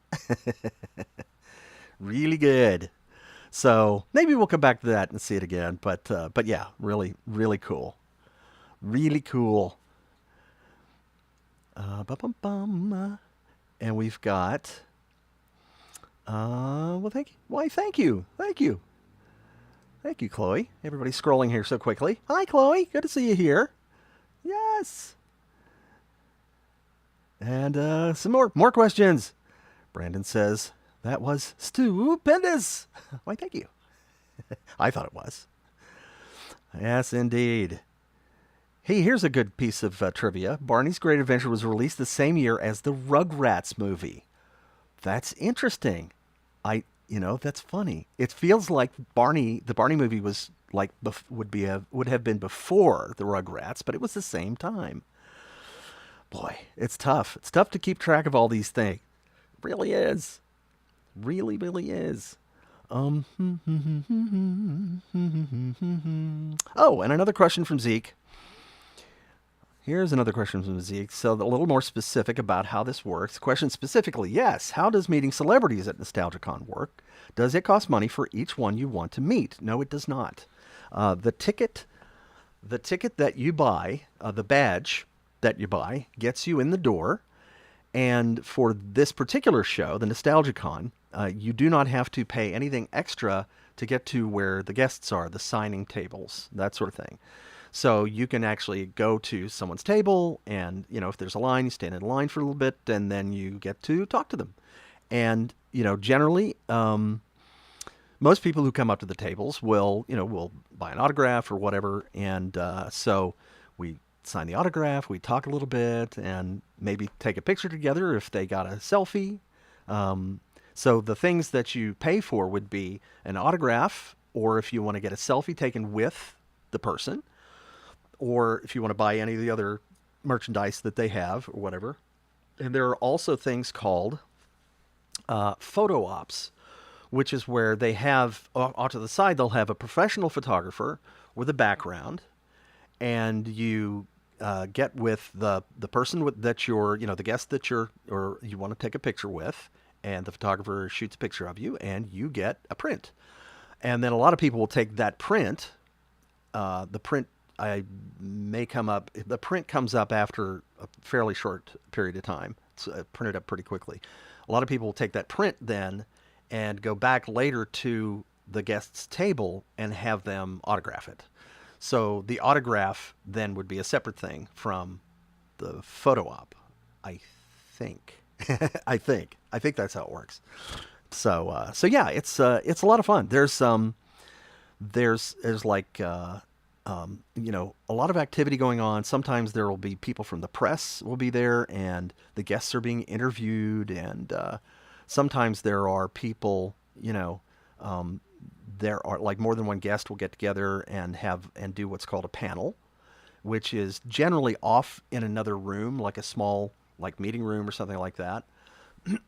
Really good. So maybe we'll come back to that and see it again. But yeah, really, really cool. Really cool. Bum. And we've got, well, thank you. Why, thank you. Thank you. Thank you, Chloe. Everybody's scrolling here so quickly. Hi, Chloe. Good to see you here. Yes. And some more questions. Brandon says, that was stupendous. Why, thank you. I thought it was. Yes, indeed. Hey, here's a good piece of trivia. Barney's Great Adventure was released the same year as the Rugrats movie. That's interesting. That's funny. It feels like the Barney movie was like would have been before the Rugrats, but it was the same time. Boy, it's tough. It's tough to keep track of all these things. It really is. Really, really is. Oh, and another question from Zeke. Here's another question from Zeke. So a little more specific about how this works. Question specifically, yes. How does meeting celebrities at NostalgiaCon work? Does it cost money for each one you want to meet? No, it does not. The ticket that you buy, the badge that you buy, gets you in the door. And for this particular show, the NostalgiaCon, you do not have to pay anything extra to get to where the guests are, the signing tables, that sort of thing. So you can actually go to someone's table, and, if there's a line, you stand in line for a little bit, and then you get to talk to them. And, generally, most people who come up to the tables will buy an autograph or whatever. And so we sign the autograph, we talk a little bit, and maybe take a picture together if they got a selfie. So the things that you pay for would be an autograph, or if you want to get a selfie taken with the person, or if you want to buy any of the other merchandise that they have or whatever. And there are also things called photo ops, which is where they have, off to the side, they'll have a professional photographer with a background, and you get with the person that you're, the guest that you want to take a picture with, and the photographer shoots a picture of you, and you get a print. And then a lot of people will take that print, the print comes up after a fairly short period of time. It's printed up pretty quickly. A lot of people will take that print then and go back later to the guest's table and have them autograph it. So the autograph then would be a separate thing from the photo op, I think. I think that's how it works. So yeah, it's a lot of fun. There's like a lot of activity going on. Sometimes there will be people from the press will be there, and the guests are being interviewed, and sometimes there are people there are like more than one guest will get together and do what's called a panel, which is generally off in another room, like a small like meeting room or something like that.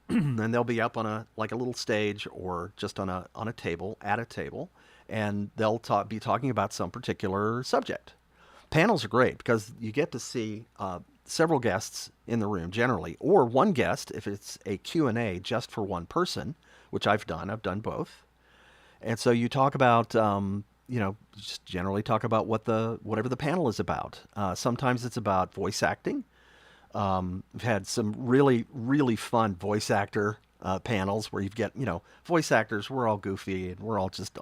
And they'll be up on a little stage or just on a table at a table, and they'll be talking about some particular subject. Panels are great because you get to see several guests in the room generally, or one guest if it's a Q&A just for one person, which I've done. I've done both. And so you talk about, just generally talk about whatever the panel is about. Sometimes it's about voice acting. We've had some really, really fun voice actor panels where you get, voice actors, we're all goofy and we're all just,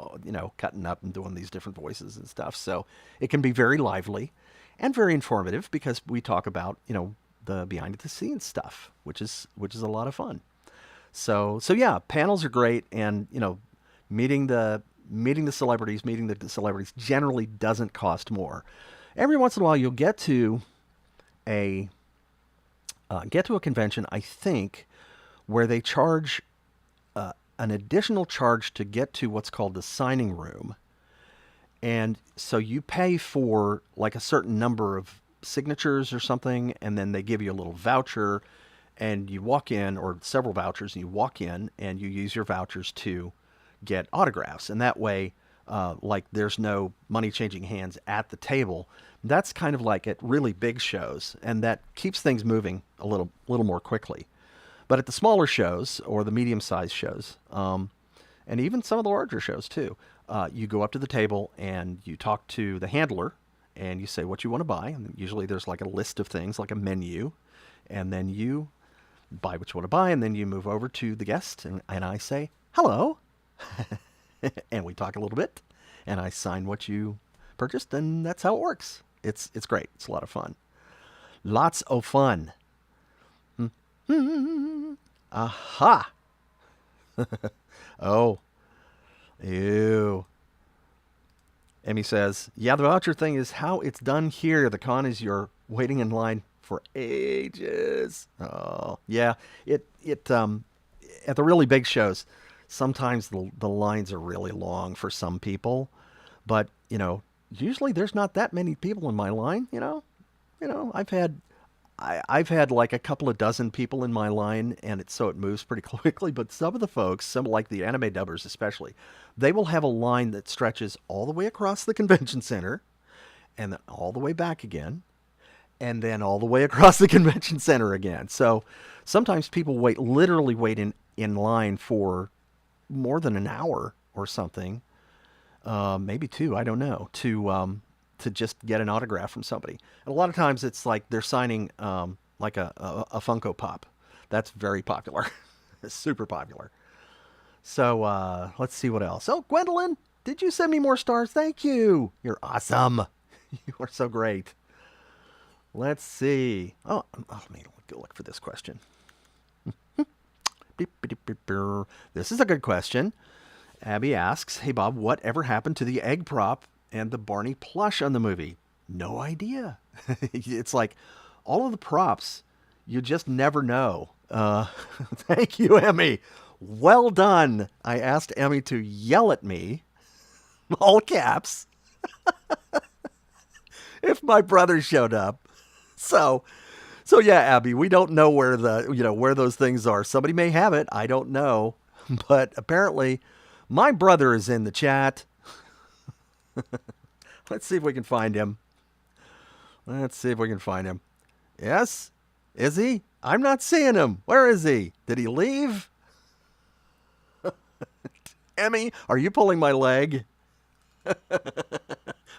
cutting up and doing these different voices and stuff. So it can be very lively and very informative because we talk about, the behind the scenes stuff, which is a lot of fun. So yeah, panels are great, and meeting the celebrities generally doesn't cost more. Every once in a while, you'll get to a convention, I think, where they charge an additional charge to get to what's called the signing room, and so you pay for like a certain number of signatures or something, and then they give you a little voucher, and you walk in, or several vouchers, and you walk in and you use your vouchers to get autographs. And that way, there's no money changing hands at the table. That's kind of like at really big shows, and that keeps things moving a little more quickly. But at the smaller shows or the medium-sized shows, and even some of the larger shows too, you go up to the table and you talk to the handler, and you say what you want to buy. And usually there's like a list of things, like a menu, and then you buy what you want to buy, and then you move over to the guest, and I say, hello, and we talk a little bit, and I sign what you purchased, and that's how it works. It's great. It's a lot of fun. Lots of fun. Aha! Oh. Ew. Emmy says, yeah, the voucher thing is how it's done here. The con is you're waiting in line for ages. Oh, yeah. It at the really big shows, sometimes the lines are really long for some people, but usually there's not that many people in my line. I've had like a couple of dozen people in my line, and it moves pretty quickly. But some of the folks, some like the anime dubbers especially, they will have a line that stretches all the way across the convention center, and then all the way back again, and then all the way across the convention center again. So sometimes people literally wait in line for more than an hour or something, maybe two, I don't know, to just get an autograph from somebody. And a lot of times it's like they're signing like a Funko Pop. That's very popular. It's super popular. So let's see what else. Oh, Gwendolyn, did you send me more stars? Thank you. You're awesome. You are so great. Let's see. Oh, let me go look for this question. This is a good question. Abby asks, hey, Bob, whatever happened to the egg prop and the Barney plush on the movie? No idea. It's like all of the props, you just never know. Thank you, Emmy. Well done. I asked Emmy to yell at me, all caps, if my brother showed up. So yeah, Abby, we don't know where where those things are. Somebody may have it. I don't know. But apparently my brother is in the chat. Let's see if we can find him. Yes? Is he? I'm not seeing him. Where is he? Did he leave? Emmy, are you pulling my leg?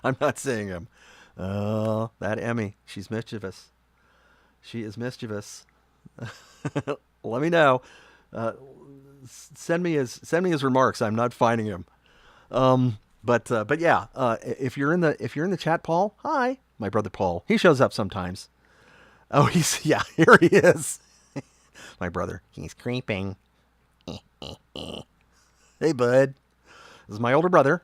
I'm not seeing him. Oh, that Emmy. She's mischievous. She is mischievous. Let me know. Send me his remarks. I'm not finding him. But yeah, if you're in the chat, Paul, hi, my brother Paul. He shows up sometimes. Oh, here he is. My brother, he's creeping. Hey, bud. This is my older brother.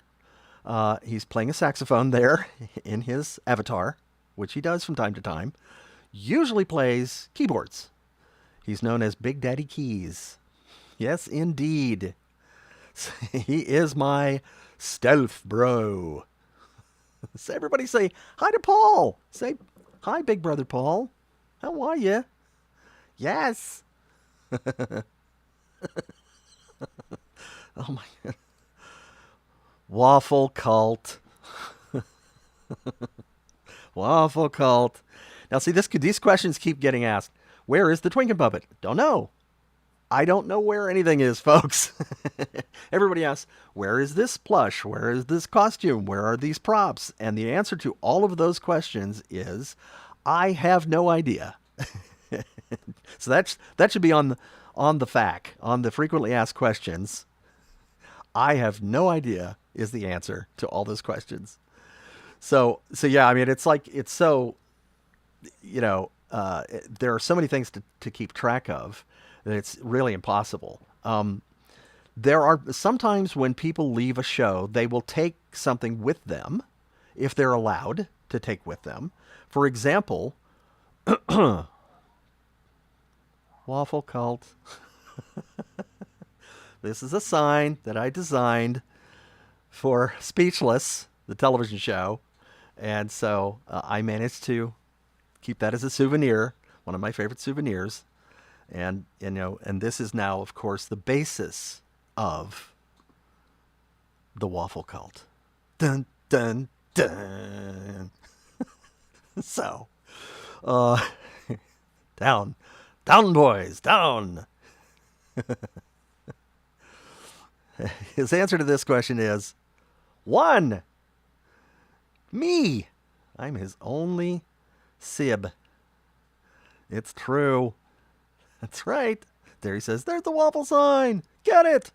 He's playing a saxophone there in his avatar, which he does from time to time. Usually plays keyboards. He's known as Big Daddy Keys. Yes, indeed. He is my Stealth bro. So everybody say hi to Paul. Say hi, big brother Paul. How are you? Yes. Oh my God. Waffle cult. Waffle cult. Now see, these questions keep getting asked. Where is the Twinkie puppet? Don't know. I don't know where anything is, folks. Everybody asks, where is this plush? Where is this costume? Where are these props? And the answer to all of those questions is, I have no idea. So that should be on the FAQ, on the frequently asked questions. I have no idea is the answer to all those questions. So yeah, I mean, it's so, there are so many things to keep track of that it's really impossible. There are sometimes when people leave a show, they will take something with them if they're allowed to take with them. For example, Waffle Cult. This is a sign that I designed for Speechless, the television show. And so I managed to keep that as a souvenir, one of my favorite souvenirs. And, and this is now, of course, the basis of the Waffle Cult. Dun, dun, dun. So, down, boys, down. His answer to this question is 1. Me. I'm his only sib. It's true. That's right. There he says, there's the waffle sign. Get it.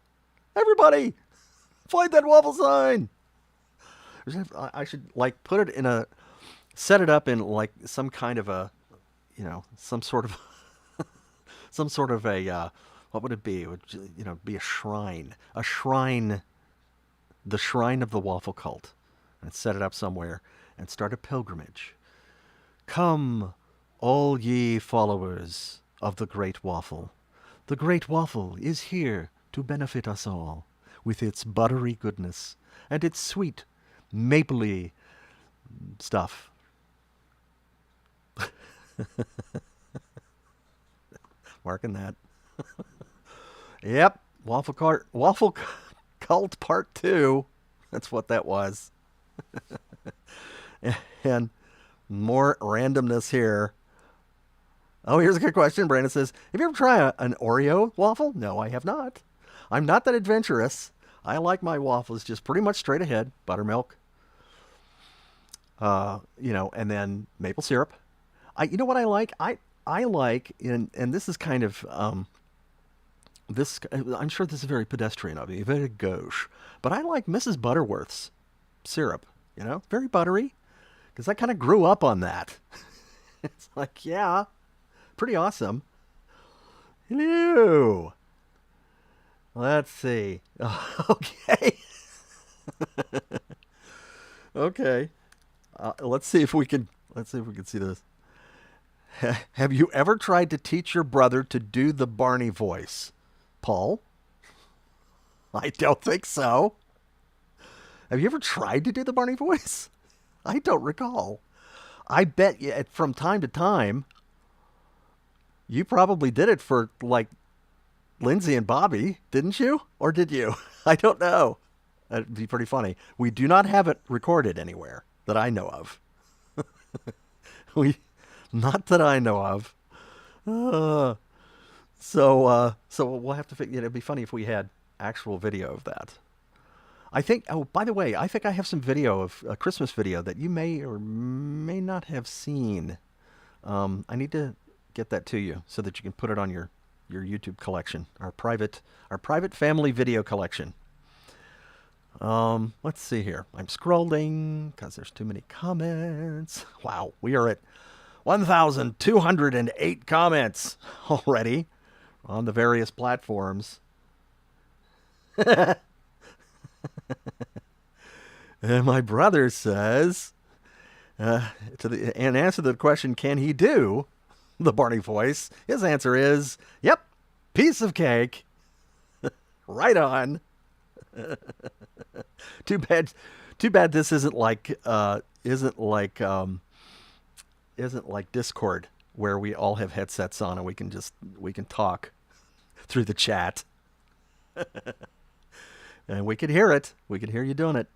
Everybody, find that waffle sign. I should put it set it up in some kind of a, some sort of a, what would it be? It would, be a shrine, the shrine of the Waffle Cult, and set it up somewhere and start a pilgrimage. Come, all ye followers of the Great Waffle. The Great Waffle is here to benefit us all with its buttery goodness and its sweet, mapley stuff. Marking that. Yep, Waffle Cult Part 2. That's what that was. And more randomness here. Oh, here's a good question. Brandon says, have you ever tried an Oreo waffle? No, I have not. I'm not that adventurous. I like my waffles just pretty much straight ahead. Buttermilk. And then maple syrup. You know what I like? I like, and this is kind of, I'm sure this is very pedestrian of me, very gauche, but I like Mrs. Butterworth's syrup, very buttery, because I kind of grew up on that. It's yeah, pretty awesome. Hello. Let's see. Okay. Okay. Let's see if we can see this. Have you ever tried to teach your brother to do the Barney voice? Paul? I don't think so. Have you ever tried to do the Barney voice? I don't recall. I bet you from time to time, you probably did it for Lindsay and Bobby, didn't you? Or did you? I don't know. That'd be pretty funny. We do not have it recorded anywhere that I know of. Not that I know of. So we'll have to figure. It'd be funny if we had actual video of that. I think. Oh, by the way, I think I have some video of a Christmas video that you may or may not have seen. I need to get that to you so that you can put it on your YouTube collection, our private family video collection. Let's see here. I'm scrolling because there's too many comments. Wow, we are at 1,208 comments already on the various platforms. And my brother says, in answer to the question, can he do the Barney voice? His answer is, yep, piece of cake. Right on. Too bad. Too bad this isn't like Discord where we all have headsets on and we can talk through the chat and we can hear it. We can hear you doing it.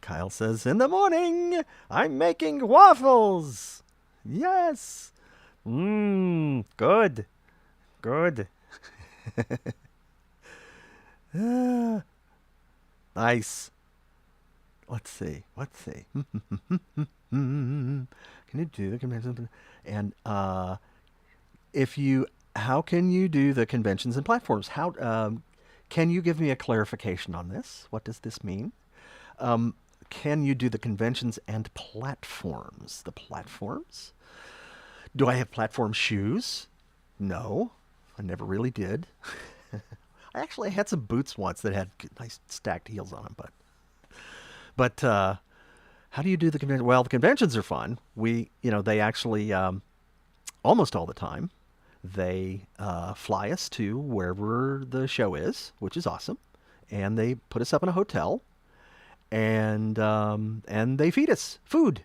Kyle says, "In the morning, I'm making waffles." Yes. Good. Good. Nice. Let's see. Can you do the conventions? And how can you do the conventions and platforms? Can you give me a clarification on this? What does this mean? Can you do the conventions and platforms? The platforms? Do I have platform shoes? No, I never really did. I actually had some boots once that had nice stacked heels on them, but how do you do the convention? Well, the conventions are fun. They actually almost all the time they fly us to wherever the show is, which is awesome, and they put us up in a hotel, and they feed us food,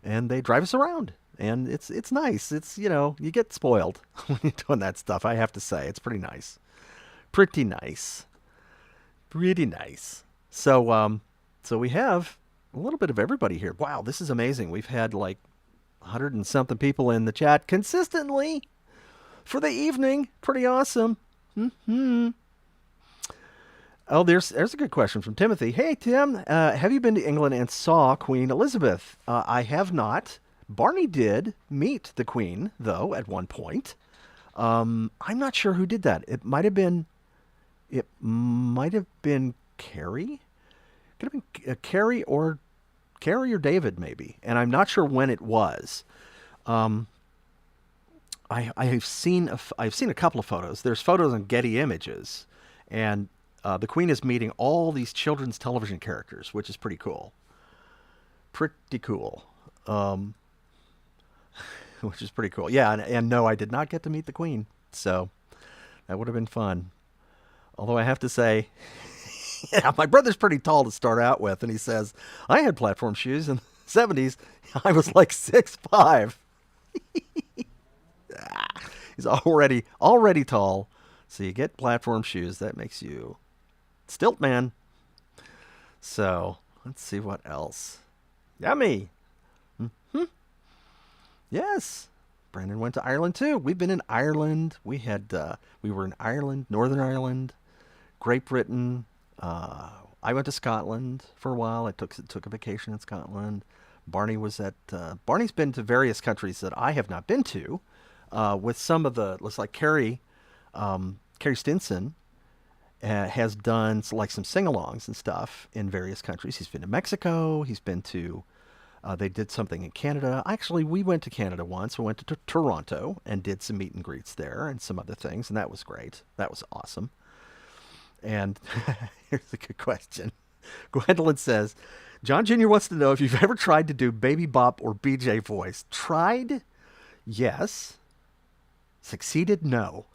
and they drive us around, and it's nice. It's you get spoiled when you're doing that stuff. I have to say, it's pretty nice. Pretty nice. Pretty nice. So we have a little bit of everybody here. Wow, this is amazing. We've had like 100 and something people in the chat consistently for the evening. Pretty awesome. Oh, there's a good question from Timothy. Hey, Tim, have you been to England and saw Queen Elizabeth? I have not. Barney did meet the Queen, though, at one point. I'm not sure who did that. It might have been Carrie. Could have been Carrie or David, maybe. And I'm not sure when it was. I've seen a couple of photos. There's photos on Getty Images, and the Queen is meeting all these children's television characters, which is pretty cool. Pretty cool. Which is pretty cool. Yeah, and no, I did not get to meet the Queen, so that would have been fun. Although I have to say, yeah, my brother's pretty tall to start out with, and he says, I had platform shoes in the 70s. I was like 6'5". He's already tall, so you get platform shoes. That makes you stilt man. So let's see what else. Yummy. Yes. Brandon went to Ireland too. We've been in Ireland. We were in Ireland, Northern Ireland, Great Britain. I went to Scotland for a while. I took a vacation in Scotland. Barney's been to various countries that I have not been to. With some of looks like Carrie Stinson has done like some sing-alongs and stuff in various countries. He's been to Mexico. He's been to. They did something in Canada. Actually, we went to Canada once. We went to Toronto and did some meet and greets there and some other things, and that was great. That was awesome. And here's a good question. Gwendolyn says, John Jr. wants to know if you've ever tried to do Baby Bop or BJ voice. Tried? Yes. Succeeded? No.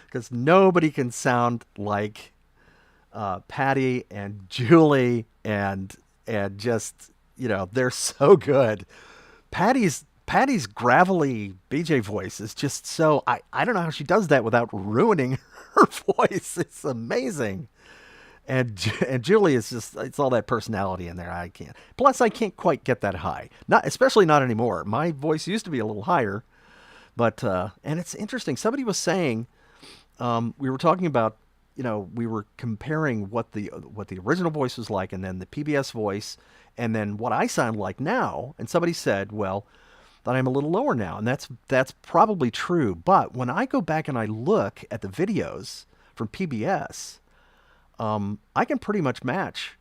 Because nobody can sound like Patty and Julie and just, they're so good. Patty's gravelly BJ voice is just so, I don't know how she does that without ruining her voice. It's amazing. And Julie is just, it's all that personality in there. I can't. Plus, I can't quite get that high. Especially not anymore. My voice used to be a little higher. But, and it's interesting. Somebody was saying, we were talking about, we were comparing what the original voice was like and then the PBS voice and then what I sound like now. And somebody said, well, that I'm a little lower now. And that's probably true. But when I go back and I look at the videos from PBS, I can pretty much match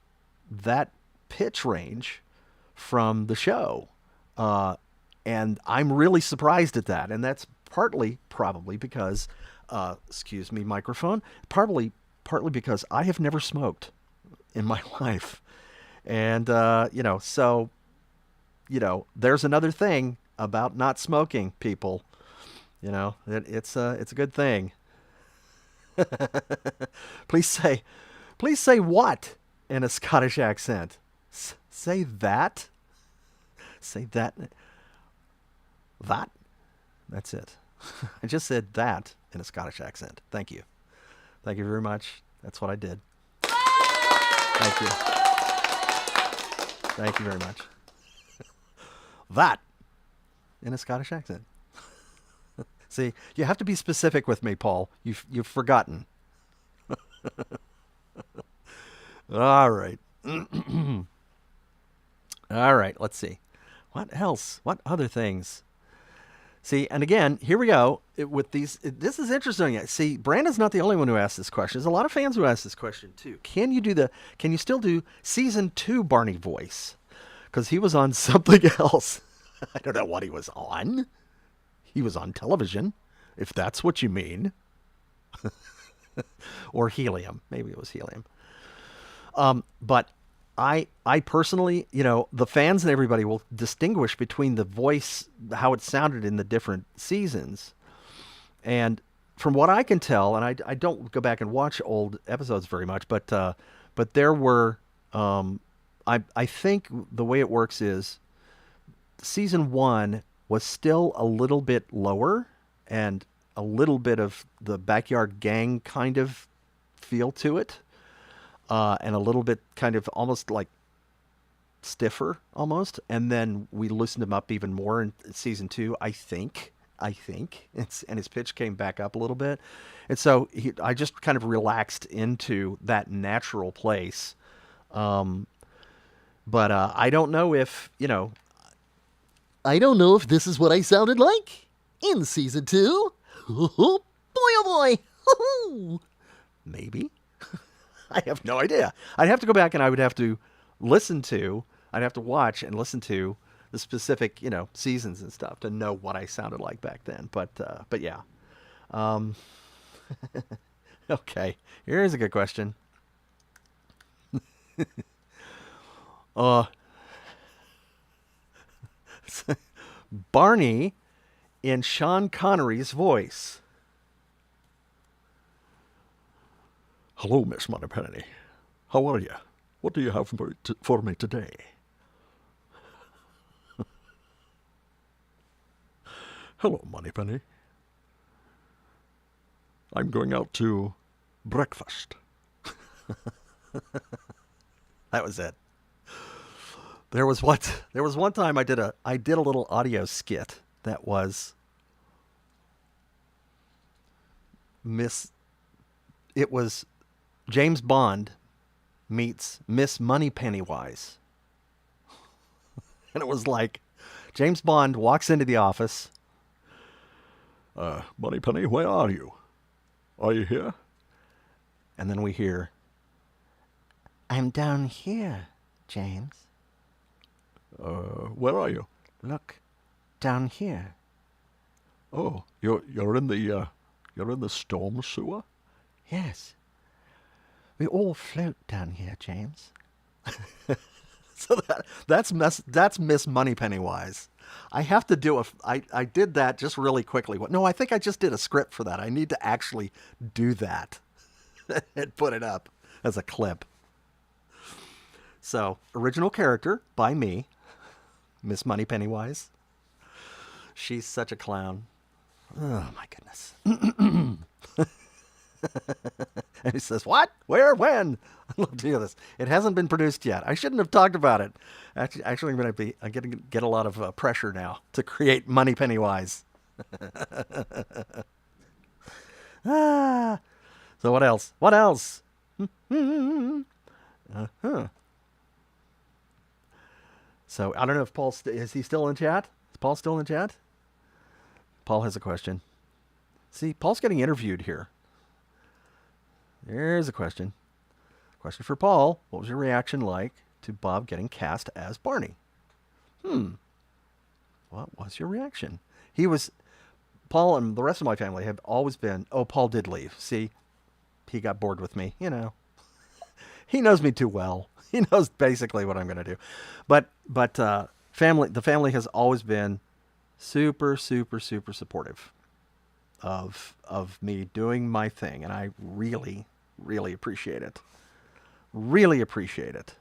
that pitch range from the show. And I'm really surprised at that. And that's partly probably because, excuse me, microphone, partly because I have never smoked in my life. And, so, there's another thing about not smoking, people. It's a good thing. Please say what in a Scottish accent. Say that. Say that. That. That's it. I just said that in a Scottish accent. Thank you. Thank you very much. That's what I did. Thank you. Thank you very much. That in a Scottish accent. See, you have to be specific with me, Paul. You've forgotten. All right. All right, let's see. What else? What other things? See, and again, here we go with these. This is interesting. See, Brandon's not the only one who asked this question. There's a lot of fans who asked this question too. Can you still do season 2 Barney voice? Because he was on something else. I don't know what he was on. He was on television, if that's what you mean. Or helium. Maybe it was helium. But I personally, the fans and everybody will distinguish between the voice, how it sounded in the different seasons. And from what I can tell, and I don't go back and watch old episodes very much, but there were, I think the way it works is season 1 was still a little bit lower and a little bit of the Backyard Gang kind of feel to it. And a little bit kind of almost like stiffer almost. And then we loosened him up even more in season 2, I think. And his pitch came back up a little bit. And so I just kind of relaxed into that natural place. But I don't know if, I don't know if this is what I sounded like in season 2. Boy, oh boy. Maybe. I have no idea. I'd have to go back and I would have to I'd have to watch and listen to the specific, seasons and stuff to know what I sounded like back then. But yeah. Okay. Here's a good question. Barney in Sean Connery's voice. Hello, Miss Moneypenny. How are you? What do you have for me today? Hello, Moneypenny. I'm going out to breakfast. That was it. There was one time I did a little audio skit that was it was James Bond meets Miss Moneypennywise. And it was like James Bond walks into the office. Moneypenny, where are you? Are you here? And then we hear, "I'm down here, James. Where are you? Look, down here." Oh, you're in the storm sewer? Yes. We all float down here, James. So that's Miss Moneypennywise. I have to do I did that just really quickly. No, I think I just did a script for that. I need to actually do that and put it up as a clip. So, original character by me, Miss Moneypennywise. She's such a clown. Oh my goodness. And he says, "What? Where? When?" I love to hear this. It hasn't been produced yet. I shouldn't have talked about it. Actually, I'm going to get a lot of pressure now to create Moneypennywise. So what else? What else? So I don't know if Paul is he still in chat? Is Paul still in chat? Paul has a question. See, Paul's getting interviewed here. There's a question. Question for Paul. What was your reaction like to Bob getting cast as Barney? What was your reaction? Paul and the rest of my family have always been, Paul did leave. See, he got bored with me, He knows me too well. He knows basically what I'm going to do. But the family has always been super, super, super supportive. of me doing my thing, and I really, really appreciate it. Really appreciate it.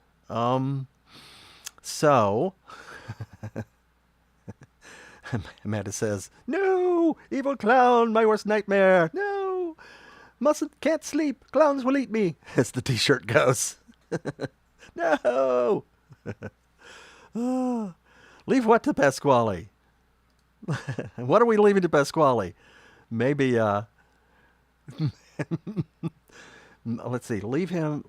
So Amanda says, "No, evil clown, my worst nightmare. No, can't sleep. Clowns will eat me," as the T-shirt goes. No. Leave what to Pasquale? What are we leaving to Pasquale? Maybe, let's see. Leave him.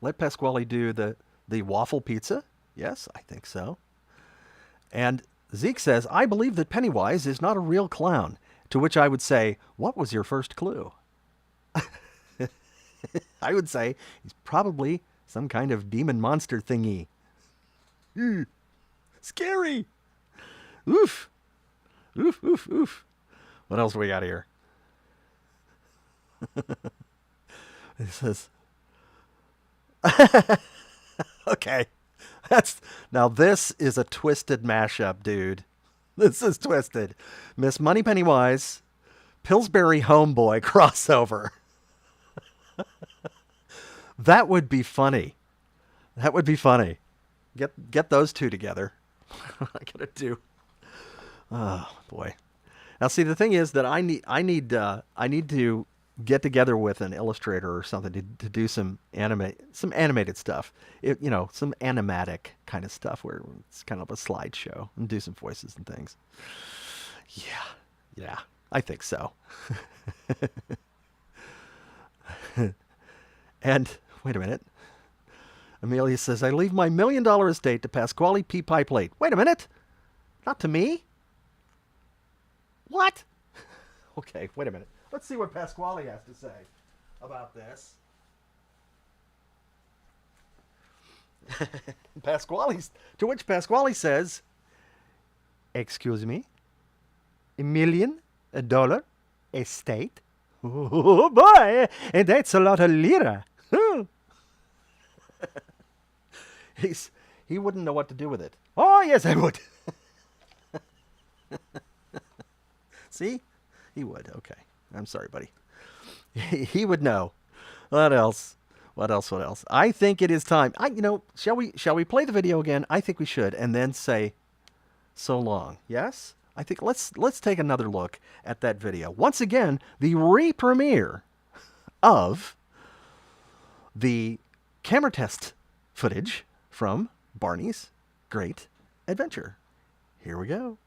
Let Pasquale do the waffle pizza. Yes, I think so. And Zeke says, "I believe that Pennywise is not a real clown." To which I would say, "What was your first clue?" I would say he's probably some kind of demon monster thingy. Scary. Oof. Oof, oof, oof. What else we got here? It says, okay. Now this is a twisted mashup, dude. This is twisted. Miss Money Pennywise, Pillsbury Homeboy crossover. That would be funny. That would be funny. Get those two together. What am I gonna do? Oh boy. Now see, the thing is that I need to get together with an illustrator or something to do some animated stuff. Some animatic kind of stuff where it's kind of a slideshow and do some voices and things. Yeah, I think so. And wait a minute. Amelia says, "I leave my $1 million estate to Pasquale P. Pie Plate." Wait a minute. Not to me. What? Okay, wait a minute. Let's see what Pasquale has to say about this. To which Pasquale says, "Excuse me? $1 million estate? Oh boy, and that's a lot of lira." He wouldn't know what to do with it. Oh yes, I would. See? He would. Okay. I'm sorry, buddy. He would know. What else? What else? I think it is time. Shall we play the video again? I think we should, and then say so long. Yes? I think let's take another look at that video. Once again, the re-premiere of the camera test footage from Barney's Great Adventure. Here we go.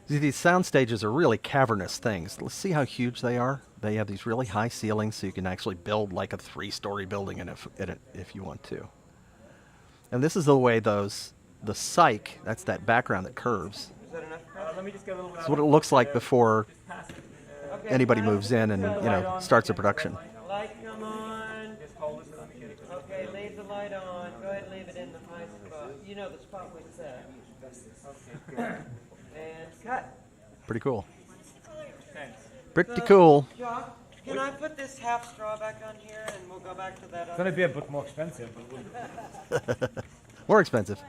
See, these sound stages are really cavernous things. Let's see how huge they are. They have these really high ceilings, so you can actually build like a 3-story building in it if you want to. And this is the way the cyc, that's that background that curves. Is that enough? Let me just get a little. That's what it looks like before Pass it. Okay, anybody light- moves in and starts a production. Light come on. Just hold this. Let me get it. Okay, leave the light on. Go ahead and leave it in the high spot. You know the spot we set. Okay, good. And cut. Pretty cool. Thanks. Pretty cool. John, can I put this half straw back on here and we'll go back to that It's other? gonna be a bit more expensive. More expensive.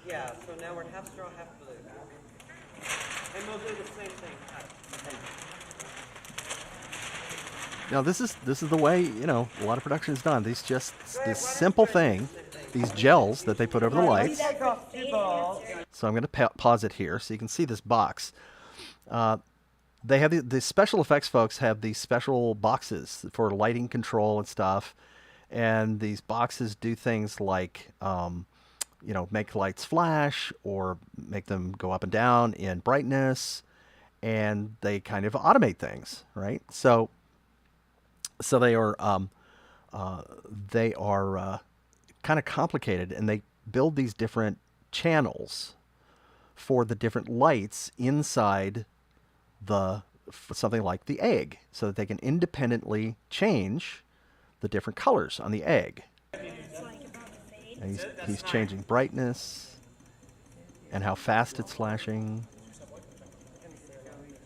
Yeah, so now we're half straw, half blue. And we'll do the same thing. Cut. Now this is the way a lot of production is done. This simple thing, these gels that they put over the lights. Take off 2 balls. So I'm going to pause it here so you can see this box. They have the special effects folks have these special boxes for lighting control and stuff. And these boxes do things like, make lights flash or make them go up and down in brightness. And they kind of automate things, right? So they are kind of complicated, and they build these different channels for the different lights inside something like the egg, so that they can independently change the different colors on the egg. And he's changing brightness and how fast it's flashing.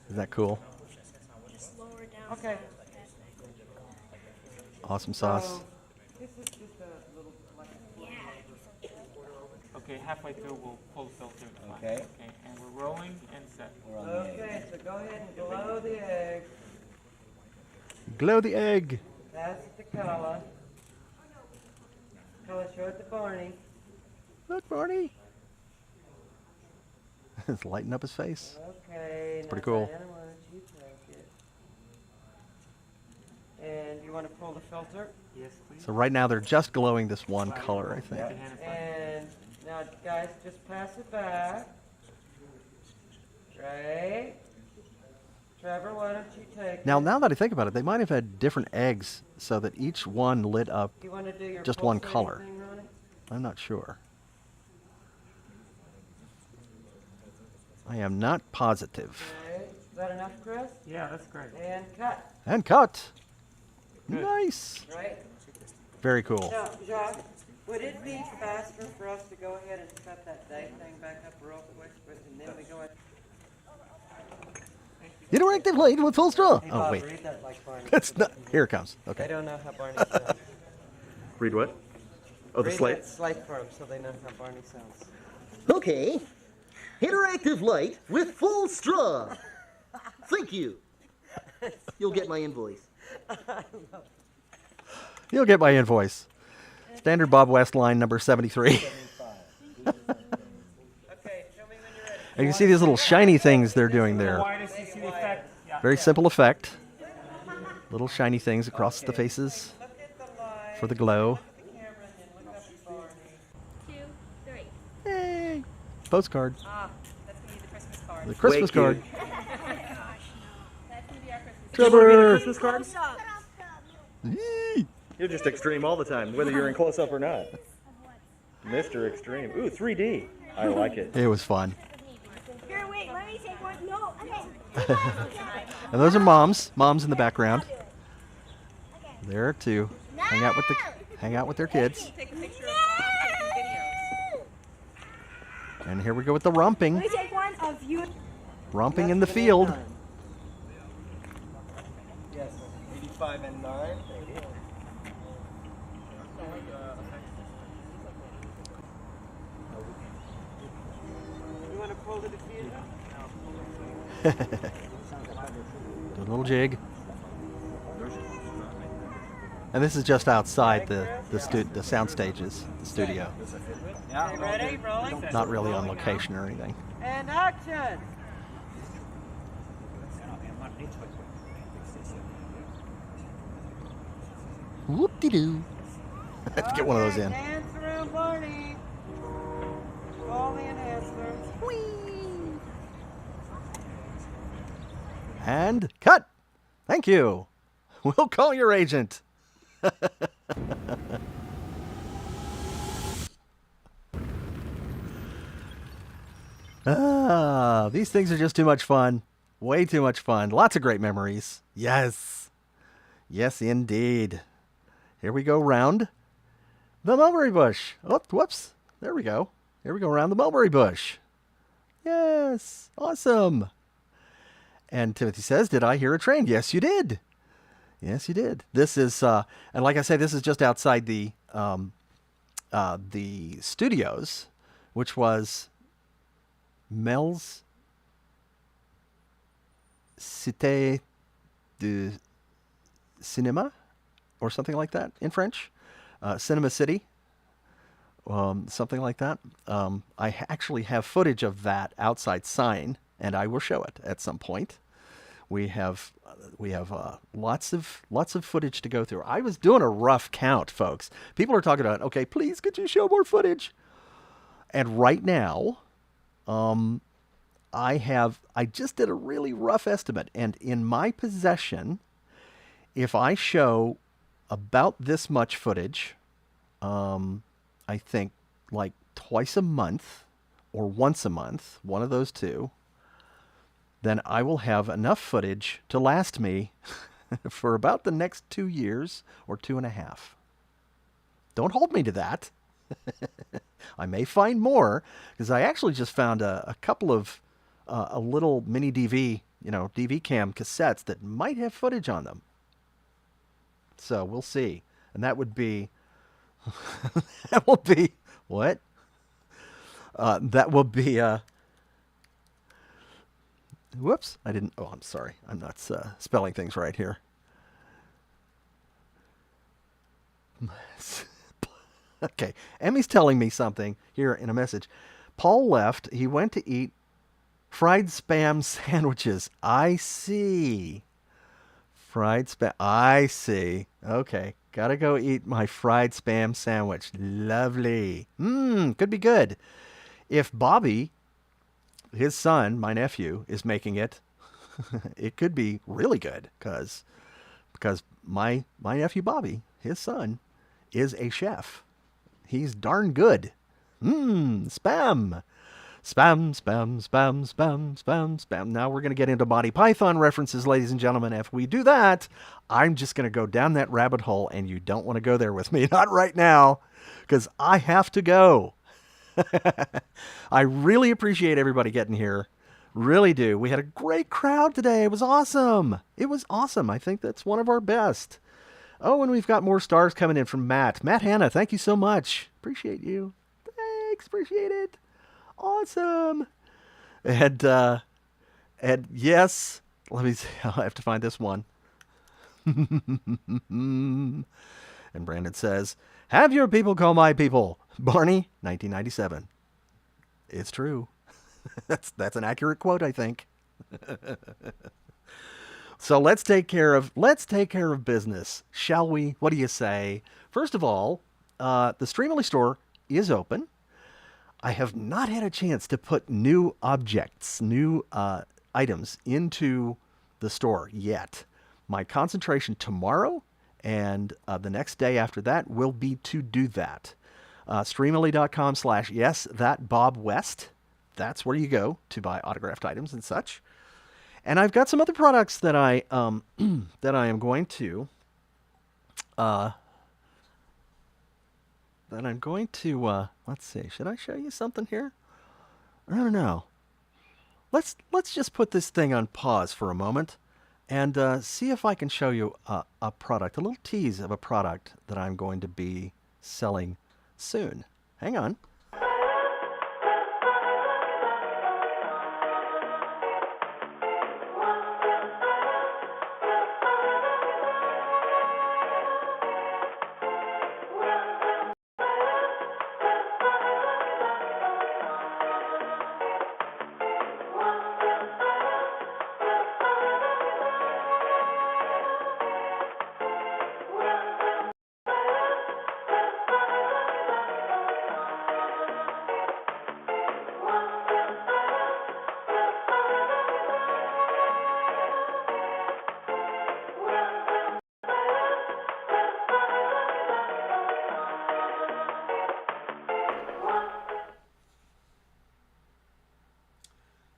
Is that cool? Okay. Awesome sauce. This is Okay, halfway through we'll pull the filter. Okay. Okay, and we're rolling and set. We're on the egg. Okay, so go ahead and blow the egg. Glow the egg. That's the color. Color, show it to Barney. Look, Barney. It's lighting up his face. Okay. Pretty now, cool. Diana, why don't you take it? And you want to pull the filter? Yes, please. So right now they're just glowing this one color, I think. And now, guys, just pass it back. Right. Trevor, why don't you take Now it? that I think about it, they might have had different eggs so that each one lit up. You want to do your just one pulsating color. thing, Ronnie? I'm not sure. I am not positive. Okay. Is that enough, Chris? Yeah, that's great. And cut. And cut. Good. Nice. Right. Very cool. Now, Jacques, would it be faster for us to go ahead and set that day thing back up real quick, and then we go ahead? Interactive light with full straw. Hey, Oh, Bob, wait. read that like Barney. It's not. Here it comes. They Okay. don't know how Barney sounds. Read what? Oh, Read that slate for them so they know how Barney sounds. Okay. Interactive light with full straw. Thank you. You'll get my invoice. You'll get my invoice. Standard Bob West line number 73. Okay, show me when you're ready. And you can see these little shiny things they're doing there. Widest you see the effect. Yeah. Very simple effect. Little shiny things across the faces Look at the light. for the glow. Look at the camera and then look up at Barney. 2, 3. Hey. Postcard. Ah, that's going to be the Christmas card. The Christmas card. That's going to be our Christmas Trevor. Christmas card? Yee. You're just extreme all the time, whether you're in close-up or not. Mr. Extreme. Ooh, 3D. I like it. It was fun. Here, wait, let me take one. No, okay. And those are moms. Moms in the background. There to hang out with their kids. Take a picture of Bob taking videos. And here we go with the romping. Let me take one of you. Romping in the field. Yes, 85 and 9. You want to pull the diffuser? Do a little jig. And this is just outside the sound stages, the studio. Okay, ready? Rolling? Not really on location or anything. And action! Whoop-de-doo. Let's get one of those in. Dance around Barney. Call the enhancer. And cut. Thank you. We'll call your agent. These things are just too much fun. Way too much fun. Lots of great memories. Yes. Yes, indeed. Here we go round the mulberry bush. Oh, whoops. There we go. Here we go around the mulberry bush. Yes. Awesome. And Timothy says, did I hear a train? Yes, you did. Yes, you did. This is, and like I say, this is just outside the studios, which was Mel's Cité de Cinéma, or something like that in French. Cinema City, something like that. I actually have footage of that outside sign, and I will show it at some point. We have lots of footage to go through. I was doing a rough count, folks. People are talking about, okay, please, could you show more footage? And right now, I just did a really rough estimate, and in my possession, if I show about this much footage, I think like twice a month or once a month, one of those two, then I will have enough footage to last me for about the next 2 years or 2.5. Don't hold me to that. I may find more, because I actually just found a couple of a little mini DV cam cassettes that might have footage on them. So we'll see. And that would be, that will be, what? That will be. Whoops! I didn't. Oh, I'm sorry. I'm not spelling things right here. Okay, Emmy's telling me something here in a message. Paul left. He went to eat fried spam sandwiches. I see. Fried spam. I see. Okay, gotta go eat my fried spam sandwich. Lovely. Could be good. If Bobby, his son, my nephew, is making it, it could be really good because my nephew Bobby, his son, is a chef. He's darn good. Spam. Spam, spam, spam, spam, spam, spam. Now we're going to get into Monty Python references, ladies and gentlemen. If we do that, I'm just going to go down that rabbit hole, and you don't want to go there with me. Not right now, because I have to go. I really appreciate everybody getting here. Really do. We had a great crowd today. It was awesome. It was awesome. I think that's one of our best. Oh, and we've got more stars coming in from Matt. Matt Hanna, thank you so much. Appreciate you. Thanks. Appreciate it. Awesome. And yes, let me see. I have to find this one. And Brandon says, have your people call my people. Barney, 1997. It's true. That's an accurate quote, I think. So let's take care of business, shall we? What do you say? First of all, the Streamily store is open. I have not had a chance to put new objects, new items into the store yet. My concentration tomorrow and the next day after that will be to do that. Streamily.com/yes-that-Bob-West. That's where you go to buy autographed items and such. And I've got some other products that I am going to let's see. Should I show you something here? I don't know. Let's just put this thing on pause for a moment and see if I can show you a product, a little tease of a product that I'm going to be selling soon. Hang on.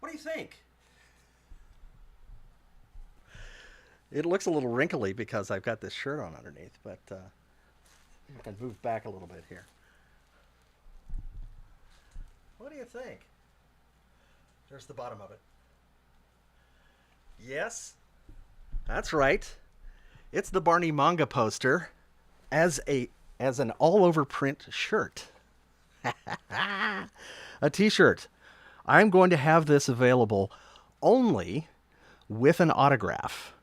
What do you think? It looks a little wrinkly because I've got this shirt on underneath, but I can move back a little bit here. What do you think? There's the bottom of it. Yes, that's right. It's the Barney manga poster as an all-over print shirt. A t-shirt. I'm going to have this available only with an autograph.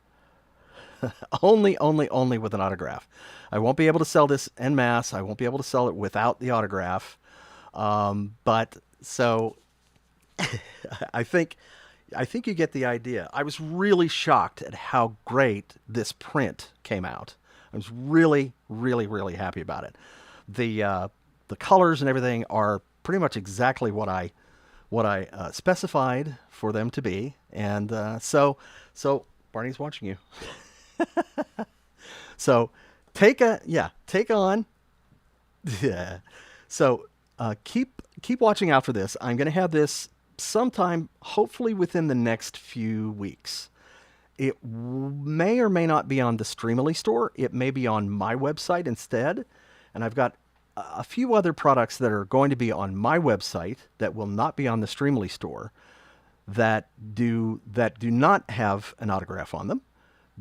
only with an autograph. I won't be able to sell this en masse. I won't be able to sell it without the autograph. But so I think you get the idea. I was really shocked at how great this print came out. I was really happy about it. The colors and everything are pretty much exactly what I specified for them to be, and so Barney's watching you. So take on. Yeah. So keep watching out for this. I'm going to have this sometime, hopefully within the next few weeks. It may or may not be on the Streamily store. It may be on my website instead, and I've got a few other products that are going to be on my website that will not be on the Streamily store that do not have an autograph on them,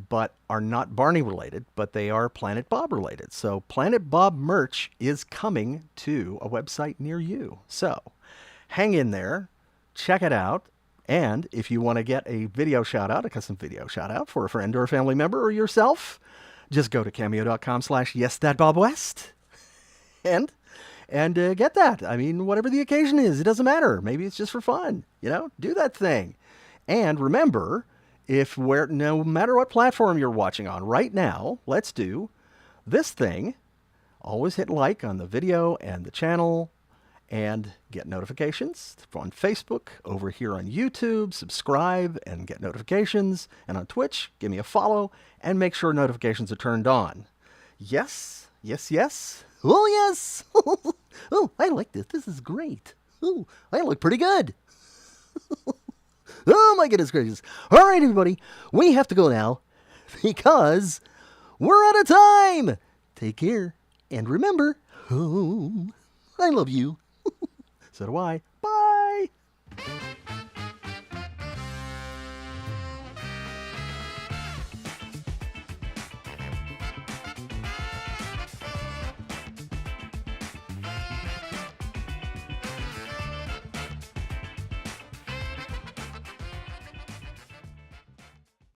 but are not Barney related, but they are Planet Bob related. So Planet Bob merch is coming to a website near you. So hang in there, check it out. And if you want to get a video shout out, a custom video shout out for a friend or a family member or yourself, just go to cameo.com/YesThatBobWest and get that. I mean, whatever the occasion is, it doesn't matter. Maybe it's just for fun. Do that thing. And remember, no matter what platform you're watching on right now, let's do this thing. Always hit like on the video and the channel and get notifications on Facebook, over here on YouTube, subscribe and get notifications. And on Twitch, give me a follow and make sure notifications are turned on. Yes, yes, yes. Oh, yes. Oh, I like this. This is great. Oh, I look pretty good. Oh, my goodness gracious. All right, everybody. We have to go now because we're out of time. Take care. And remember, I love you. So do I. Bye.